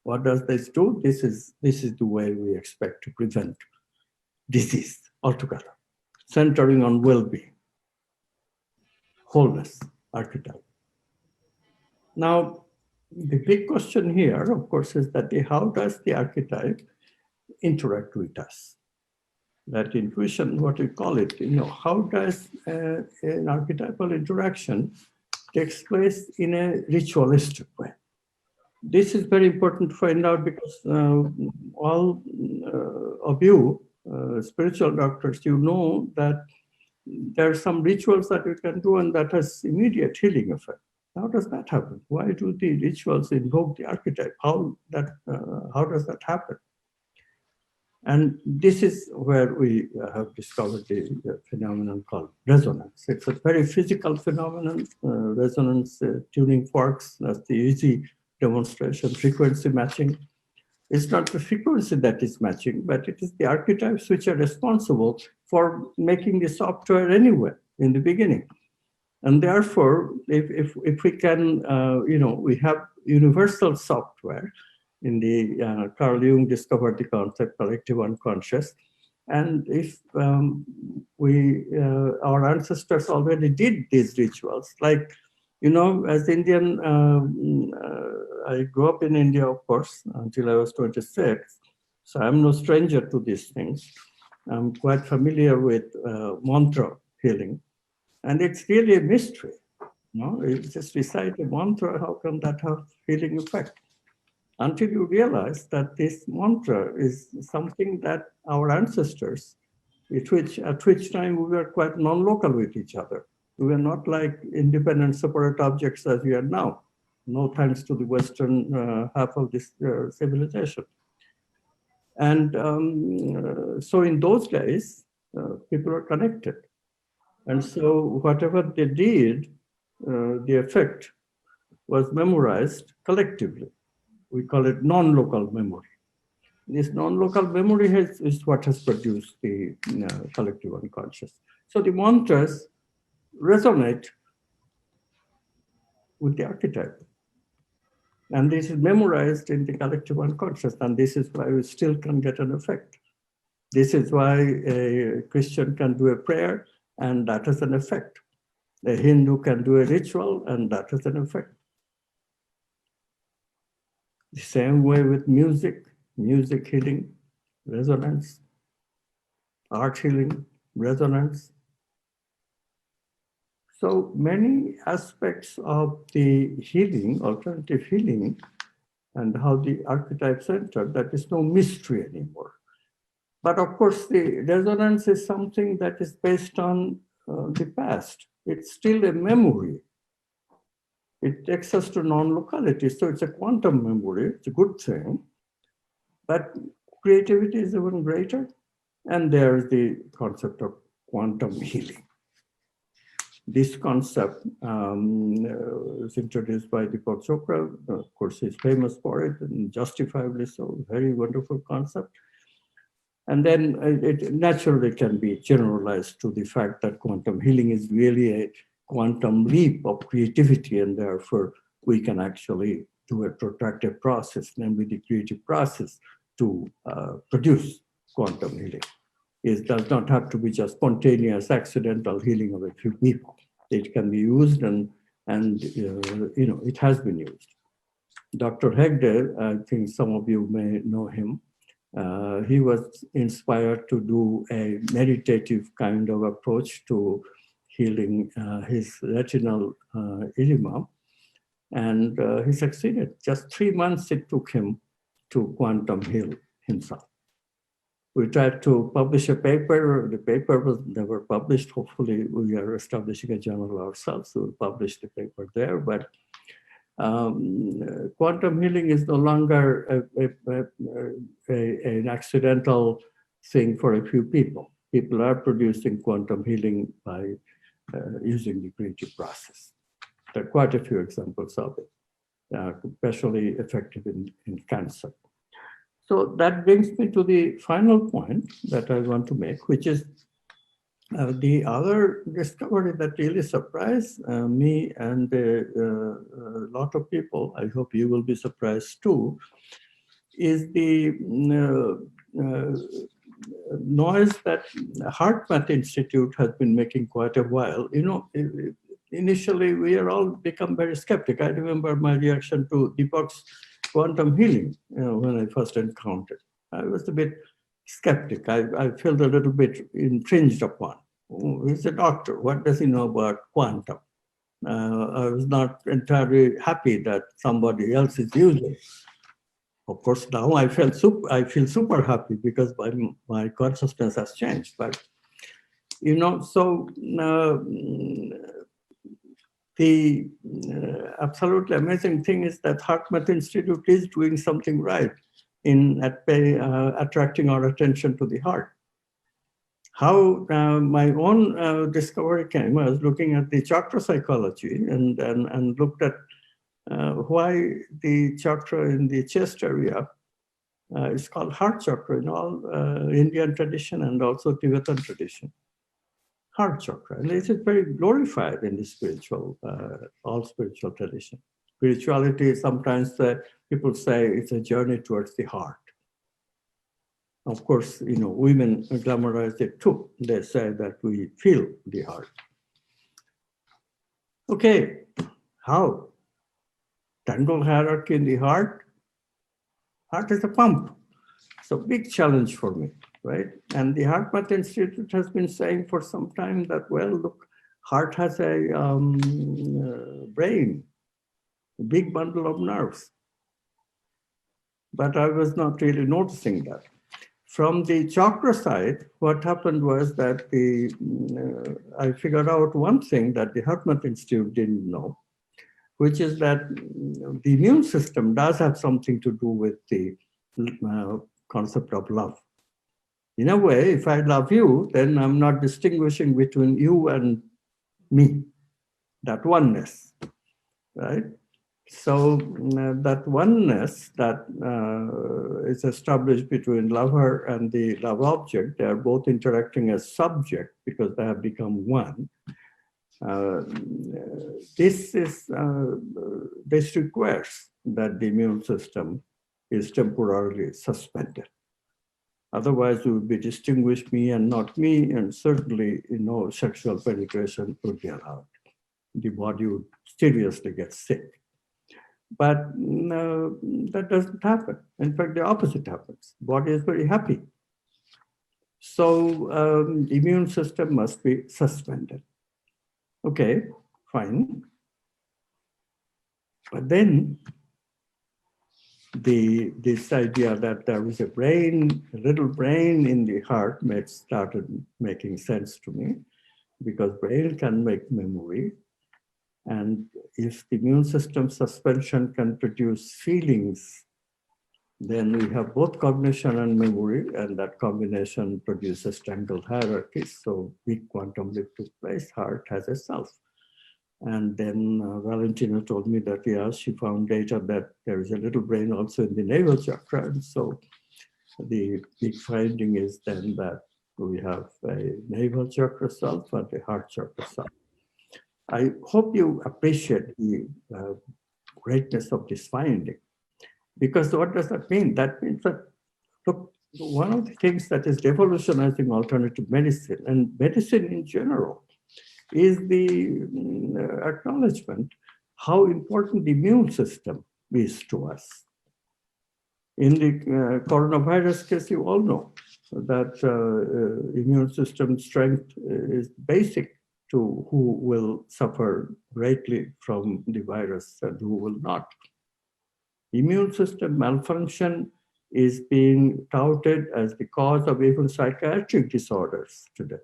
What does this do? This is the way we expect to prevent disease altogether, centering on well-being, wholeness, archetype. Now, the big question here, of course, is that how does the archetype interact with us? That intuition, what we call it, how does an archetypal interaction takes place in a ritualistic way? This is very important to find out because all of you, spiritual doctors, you know that there are some rituals that you can do and that has immediate healing effect. How does that happen? Why do the rituals invoke the archetype? How does that happen? And this is where we have discovered the phenomenon called resonance. It's a very physical phenomenon. Resonance tuning forks, that's the easy demonstration. Frequency matching. It's not the frequency that is matching, but it is the archetypes which are responsible for making the software anyway in the beginning. And therefore, if we can, we have universal software. In the Carl Jung discovered the concept collective unconscious, and if our ancestors already did these rituals, like as Indian, I grew up in India, of course, until I was 26, so I'm no stranger to these things. I'm quite familiar with mantra healing, and it's really a mystery. You just recite a mantra, how can that have healing effect? Until you realize that this mantra is something that our ancestors, at which time we were quite non-local with each other. We were not like independent, separate objects as we are now, no thanks to the Western half of this civilization. And so in those days, people are connected. And so whatever they did, the effect was memorized collectively. We call it non-local memory. This non-local memory is what has produced the collective unconscious. So the mantras resonate with the archetype. And this is memorized in the collective unconscious, and this is why we still can get an effect. This is why a Christian can do a prayer, and that has an effect. A Hindu can do a ritual, and that has an effect. The same way with music healing, resonance, art healing, resonance. So many aspects of the healing, alternative healing, and how the archetypes enter, that is no mystery anymore. But of course, the resonance is something that is based on the past. It's still a memory. It takes us to non-locality. So it's a quantum memory. It's a good thing. But creativity is even greater. And there's the concept of quantum healing. This concept was introduced by Deepak Chopra. Of course, he's famous for it, and justifiably so. Very wonderful concept. And then it naturally can be generalized to the fact that quantum healing is really a quantum leap of creativity, and therefore we can actually do a protracted process, namely the creative process, to produce quantum healing. It does not have to be just spontaneous, accidental healing of a few people. It can be used, and it has been used. Dr. Hegde, I think some of you may know him. He was inspired to do a meditative kind of approach to healing his retinal edema, and he succeeded. Just 3 months it took him to quantum heal himself. We tried to publish a paper. The paper was never published. Hopefully, we are establishing a journal ourselves. We'll publish the paper there. But quantum healing is no longer an accidental thing for a few people. People are producing quantum healing by using the creative process. There are quite a few examples of it, especially effective in cancer. So that brings me to the final point that I want to make, which is the other discovery that really surprised me and a lot of people, I hope you will be surprised too, is the noise that HeartMath Institute has been making quite a while. You know, initially we are all become very skeptic. I remember my reaction to Deepak's quantum healing, when I first encountered. I was a bit skeptic. I felt a little bit infringed upon. Oh, he's a doctor. What does he know about quantum? I was not entirely happy that somebody else is using it. Of course, now I feel super happy because my consciousness has changed. But you know, so the absolutely amazing thing is that HeartMath Institute is doing something right in attracting our attention to the heart. How my own discovery came, I was looking at the chakra psychology and looked at why the chakra in the chest area is called heart chakra in all Indian tradition and also Tibetan tradition. Heart chakra, and this is very glorified in the spiritual, all spiritual tradition. Spirituality, sometimes people say it's a journey towards the heart. Of course, you know, women glamorize it too. They say that we feel the heart. Okay, how? Tangled hierarchy in the heart? Heart is a pump. So big challenge for me, right? And the HeartMath Institute has been saying for some time that, well, look, heart has a brain, a big bundle of nerves. But I was not really noticing that. From the chakra side, what happened was that I figured out one thing that the HeartMath Institute didn't know, which is that the immune system does have something to do with the concept of love. In a way, if I love you, then I'm not distinguishing between you and me, that oneness, right? So that oneness that is established between lover and the love object, they are both interacting as subject because they have become one. This requires that the immune system is temporarily suspended. Otherwise, we would be distinguished me and not me, and certainly, you know, sexual penetration would be allowed. The body would seriously get sick. But that doesn't happen. In fact, the opposite happens. Body is very happy. So the immune system must be suspended. Okay, fine. But then this idea that there is a brain, a little brain in the heart started making sense to me, because brain can make memory. And if the immune system suspension can produce feelings, then we have both cognition and memory, and that combination produces tangled hierarchies. So big quantum leap took place, heart has a self. And then Valentina told me that, yeah, she found data that there is a little brain also in the navel chakra. And so the big finding is then that we have a navel chakra self and a heart chakra self. I hope you appreciate the greatness of this finding, because what does that mean? That means that, look, one of the things that is revolutionizing alternative medicine and medicine in general is the acknowledgement how important the immune system is to us. In the coronavirus case, you all know that immune system strength is basic to who will suffer greatly from the virus and who will not. Immune system malfunction is being touted as the cause of even psychiatric disorders today.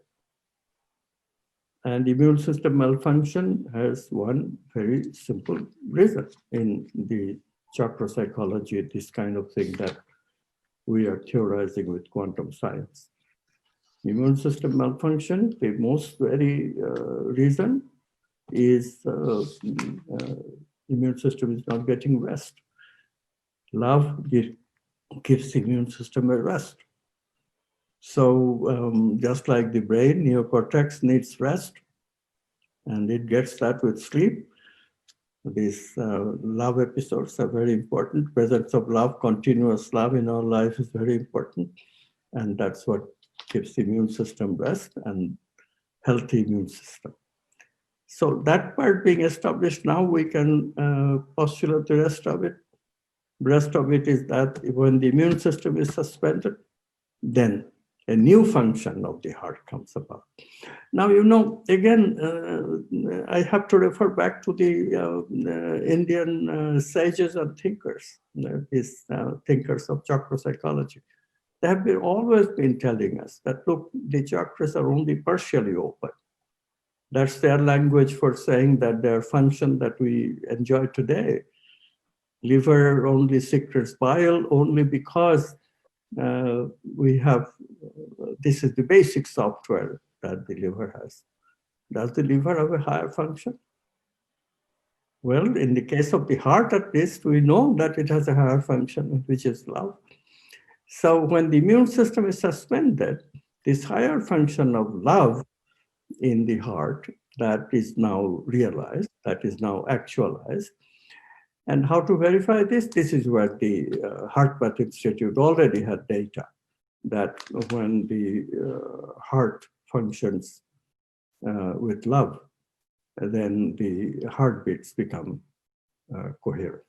And immune system malfunction has one very simple reason in the chakra psychology, this kind of thing that we are theorizing with quantum science. Immune system malfunction, the most very reason is immune system is not getting rest. Love gives immune system a rest. So just like the brain, neocortex needs rest, and it gets that with sleep. These love episodes are very important. Presence of love, continuous love in our life is very important. And that's what gives the immune system rest and healthy immune system. So that part being established, now we can postulate the rest of it. The rest of it is that when the immune system is suspended, then a new function of the heart comes about. Now, you know, again, I have to refer back to the Indian sages and thinkers, these thinkers of chakra psychology. They have always been telling us that, look, the chakras are only partially open. That's their language for saying that their function that we enjoy today, liver only secretes bile only because we have, this is the basic software that the liver has. Does the liver have a higher function? Well, in the case of the heart, at least, we know that it has a higher function, which is love. So when the immune system is suspended, this higher function of love in the heart that is now realized, that is now actualized. And how to verify this? This is where the HeartMath Institute already had data that when the heart functions with love, then the heartbeats become coherent.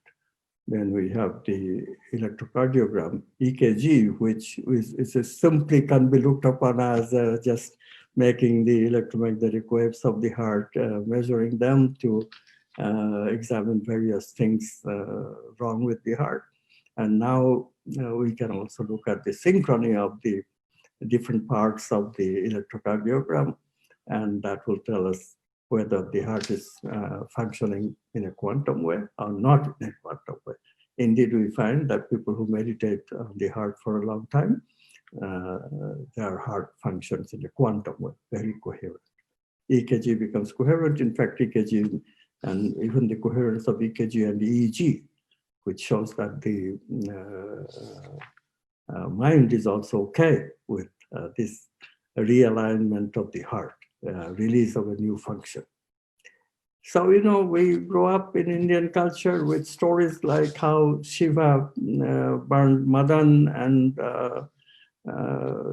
Then we have the electrocardiogram, EKG, which is simply can be looked upon as just making the electromagnetic waves of the heart, measuring them to examine various things wrong with the heart. And now we can also look at the synchrony of the different parts of the electrocardiogram, and that will tell us whether the heart is functioning in a quantum way or not in a quantum way. Indeed, we find that people who meditate on the heart for a long time, their heart functions in a quantum way, very coherent. EKG becomes coherent. In fact, EKG and even the coherence of EKG and EEG, which shows that the mind is also okay with this realignment of the heart, release of a new function. So, you know, we grow up in Indian culture with stories like how Shiva burned Madan and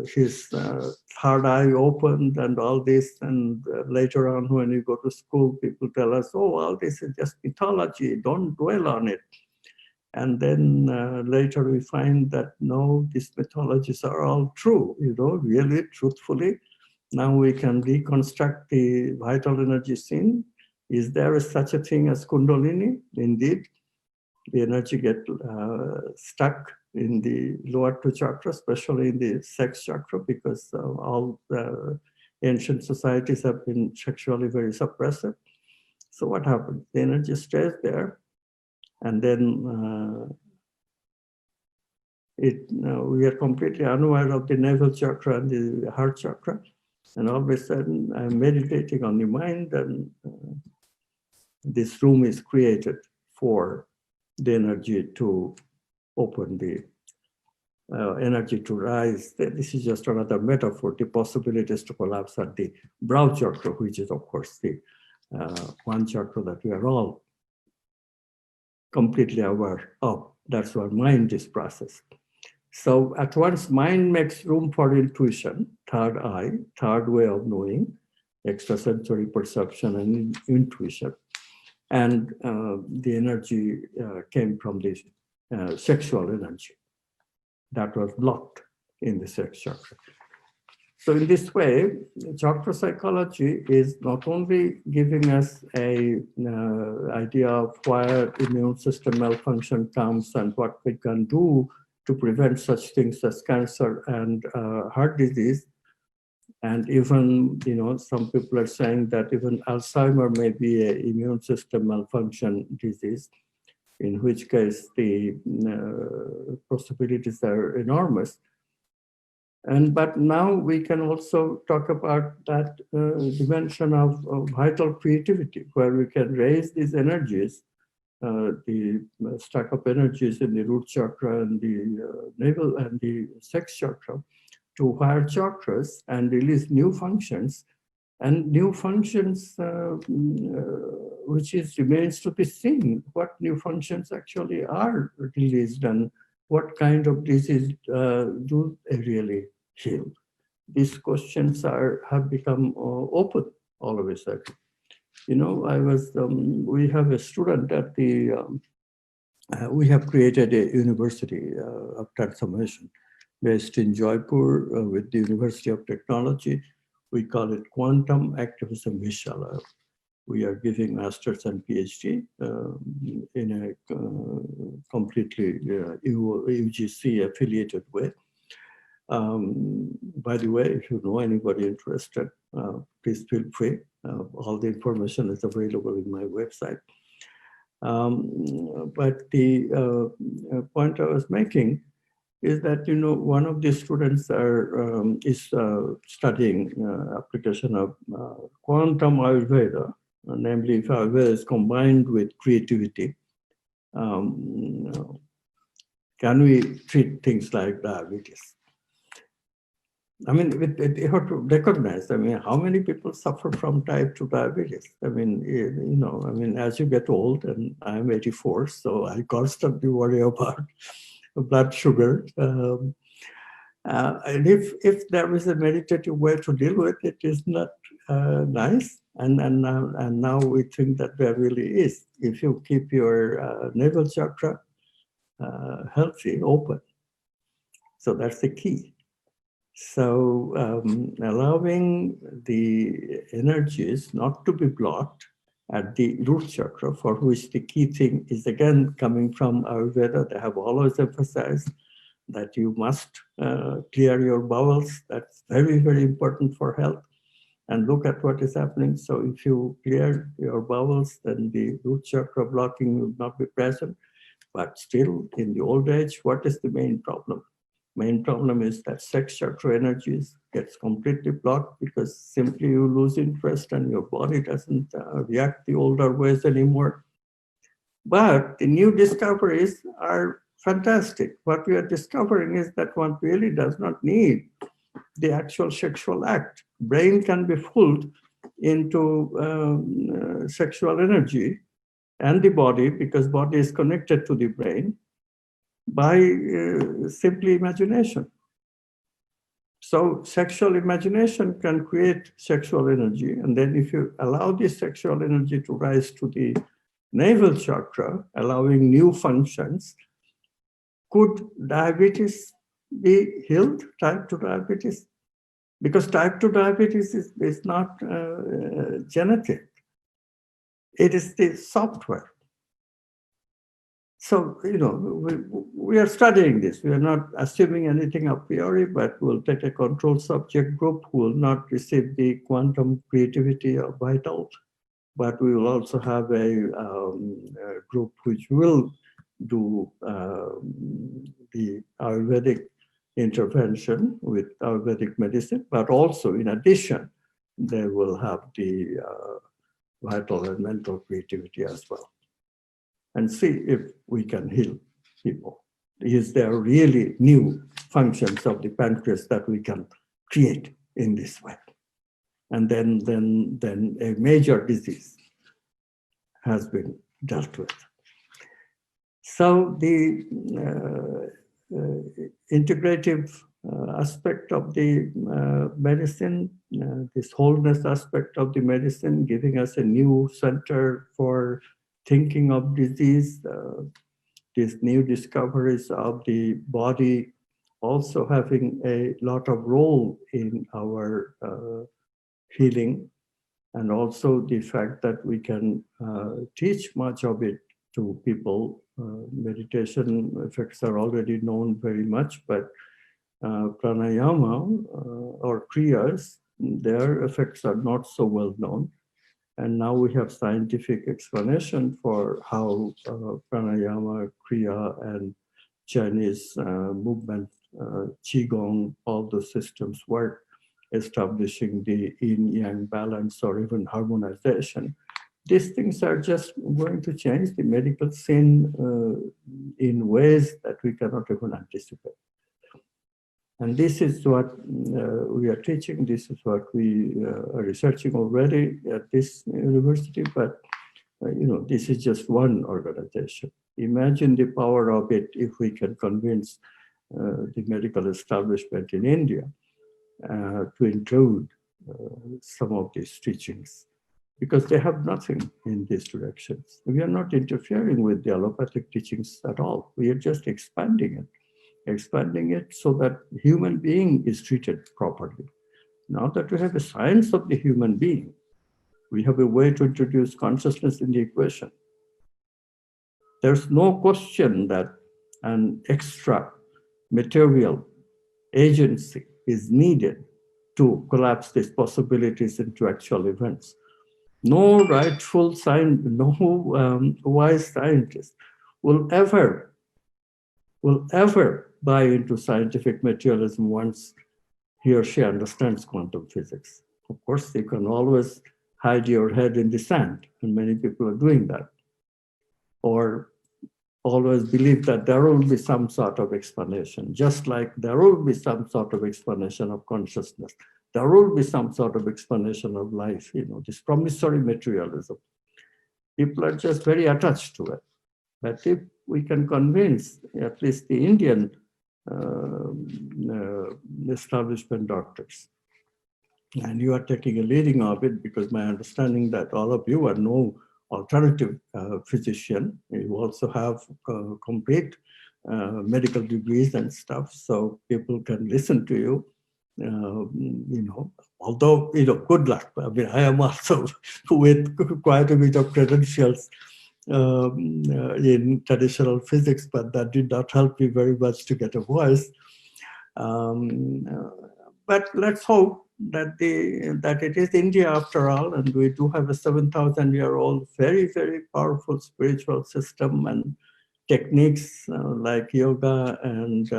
his third eye opened and all this. And later on, when you go to school, people tell us, oh, all this is just mythology, don't dwell on it. And then later we find that, no, these mythologies are all true, you know, really, truthfully. Now we can reconstruct the vital energy scene. Is there such a thing as Kundalini? Indeed, the energy gets stuck in the lower two chakras, especially in the sex chakra, because all ancient societies have been sexually very suppressive. So what happens? The energy stays there, and then we are completely unaware of the navel chakra and the heart chakra. And all of a sudden, I'm meditating on the mind, and this room is created for the energy to open, the energy to rise. This is just another metaphor. The possibilities to collapse at the brow chakra, which is, of course, the one chakra that we are all completely aware of. That's where mind is processed. So at once, mind makes room for intuition, third eye, third way of knowing, extrasensory perception and intuition. And the energy came from this sexual energy that was blocked in the sex chakra. So in this way, chakra psychology is not only giving us a idea of where immune system malfunction comes and what we can do to prevent such things as cancer and heart disease. And even, some people are saying that even Alzheimer may be an immune system malfunction disease, in which case the possibilities are enormous. But now we can also talk about that dimension of vital creativity, where we can raise these energies, the stack up energies in the root chakra and the navel and the sex chakra, to higher chakras and release new functions, and new functions which remains to be seen what new functions actually are released and what kind of disease do they really heal. These questions have become open all of a sudden. We have a student at the, we have created a university of transformation based in Jaipur with the University of Technology. We call it Quantum Activism Vishwalayam. We are giving masters and PhD in a completely UGC affiliated way. By the way, if you know anybody interested, please feel free. All the information is available in my website. But the point I was making is that, one of the students is studying application of quantum Ayurveda, namely if Ayurveda is combined with creativity, can we treat things like diabetes? I mean, you have to recognize, how many people suffer from type 2 diabetes? As you get old, and I'm 84, so I constantly worry about blood sugar. And if there is a meditative way to deal with it, is not nice. And now we think that there really is. If you keep your navel chakra healthy, open. So that's the key. So allowing the energies not to be blocked at the root chakra, for which the key thing is again coming from Ayurveda. They have always emphasized that you must clear your bowels. That's very, very important for health. And look at what is happening. So if you clear your bowels, then the root chakra blocking will not be present. But still, in the old age, what is the main problem? Main problem is that sex chakra energies gets completely blocked because simply you lose interest and your body doesn't react the older ways anymore. But the new discoveries are fantastic. What we are discovering is that one really does not need the actual sexual act. Brain can be fooled into sexual energy and the body, because body is connected to the brain, by simply imagination. So sexual imagination can create sexual energy. And then if you allow this sexual energy to rise to the navel chakra, allowing new functions, could diabetes be healed, type 2 diabetes? Because type 2 diabetes is not genetic. It is the software. So, we are studying this. We are not assuming anything a priori, but we'll take a control subject group who will not receive the quantum creativity or vital, but we will also have a group which will do the Ayurvedic intervention with Ayurvedic medicine, but also in addition, they will have the vital and mental creativity as well. And see if we can heal people. Is there really new functions of the pancreas that we can create in this way? And then a major disease has been dealt with. So the integrative aspect of the medicine, this wholeness aspect of the medicine, giving us a new center for thinking of disease, these new discoveries of the body also having a lot of role in our healing, and also the fact that we can teach much of it to people meditation effects are already known very much, but pranayama or kriyas, their effects are not so well known. And now we have scientific explanation for how pranayama, kriya, and Chinese movement, qigong, all those systems work, establishing the yin-yang balance or even harmonization. These things are just going to change the medical scene in ways that we cannot even anticipate. And this is what we are teaching. This is what we are researching already at this university. But this is just one organization. Imagine the power of it if we can convince the medical establishment in India to include some of these teachings, because they have nothing in these directions. We are not interfering with the allopathic teachings at all. We are just expanding it so that human being is treated properly. Now that we have a science of the human being, we have a way to introduce consciousness in the equation. There's no question that an extra material agency is needed to collapse these possibilities into actual events. No rightful scientist, no wise scientist will ever buy into scientific materialism once he or she understands quantum physics. Of course, you can always hide your head in the sand, and many people are doing that. Or always believe that there will be some sort of explanation, just like there will be some sort of explanation of consciousness. There will be some sort of explanation of life, this promissory materialism. People are just very attached to it. But if we can convince at least the Indian establishment doctors, and you are taking a leading of it, because my understanding that all of you are no alternative physician. You also have complete medical degrees and stuff, so people can listen to you. Although, good luck. I mean, I am also with quite a bit of credentials in traditional physics, but that did not help me very much to get a voice. But let's hope that it is India after all, and we do have a 7,000-year-old, very, very powerful spiritual system and techniques like yoga and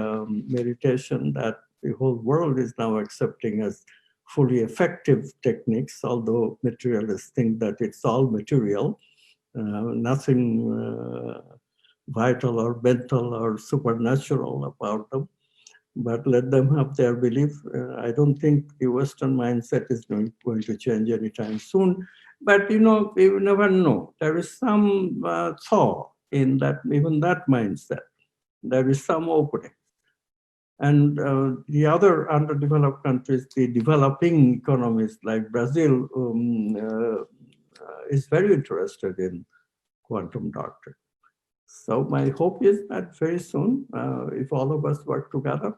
meditation that the whole world is now accepting as fully effective techniques, although materialists think that it's all material, nothing vital or mental or supernatural about them. But let them have their belief. I don't think the Western mindset is going to change anytime soon. But, we never know. There is some thaw in that, even that mindset. There is some opening. And the other underdeveloped countries, the developing economies like Brazil, is very interested in quantum doctrine. So my hope is that very soon, if all of us work together,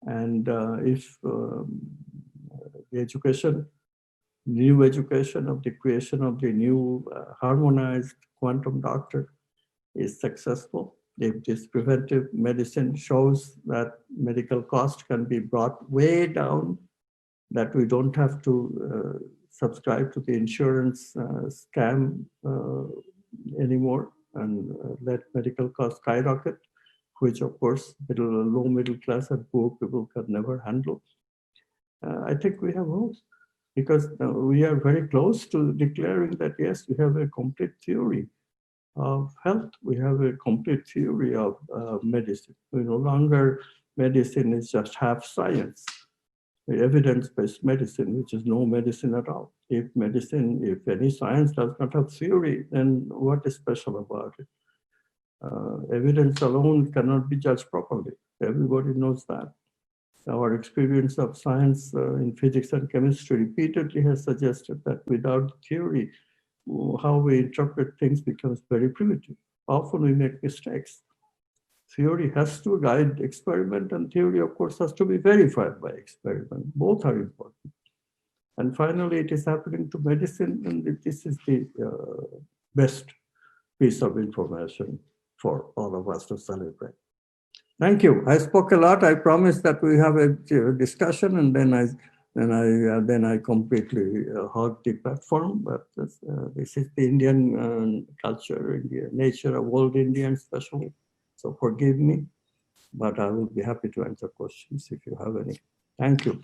and if the new education of the creation of the new harmonized quantum doctrine is successful, if this preventive medicine shows that medical cost can be brought way down, that we don't have to subscribe to the insurance scam anymore, and let medical costs skyrocket, which of course low middle class and poor people can never handle. I think we have hopes, because we are very close to declaring that yes, we have a complete theory of health. We have a complete theory of medicine. We no longer, medicine is just half science. Evidence-based medicine, which is no medicine at all. If any science does not have theory, then what is special about it? Evidence alone cannot be judged properly. Everybody knows that. Our experience of science in physics and chemistry repeatedly has suggested that without theory, how we interpret things becomes very primitive. Often we make mistakes. Theory has to guide experiment, and theory, of course, has to be verified by experiment. Both are important. And finally, it is happening to medicine, and this is the best piece of information for all of us to celebrate. Thank you. I spoke a lot. I promised that we have a discussion, and then I completely hogged the platform. But this is the Indian culture, Indian nature of old Indians, especially. So forgive me, but I will be happy to answer questions if you have any. Thank you.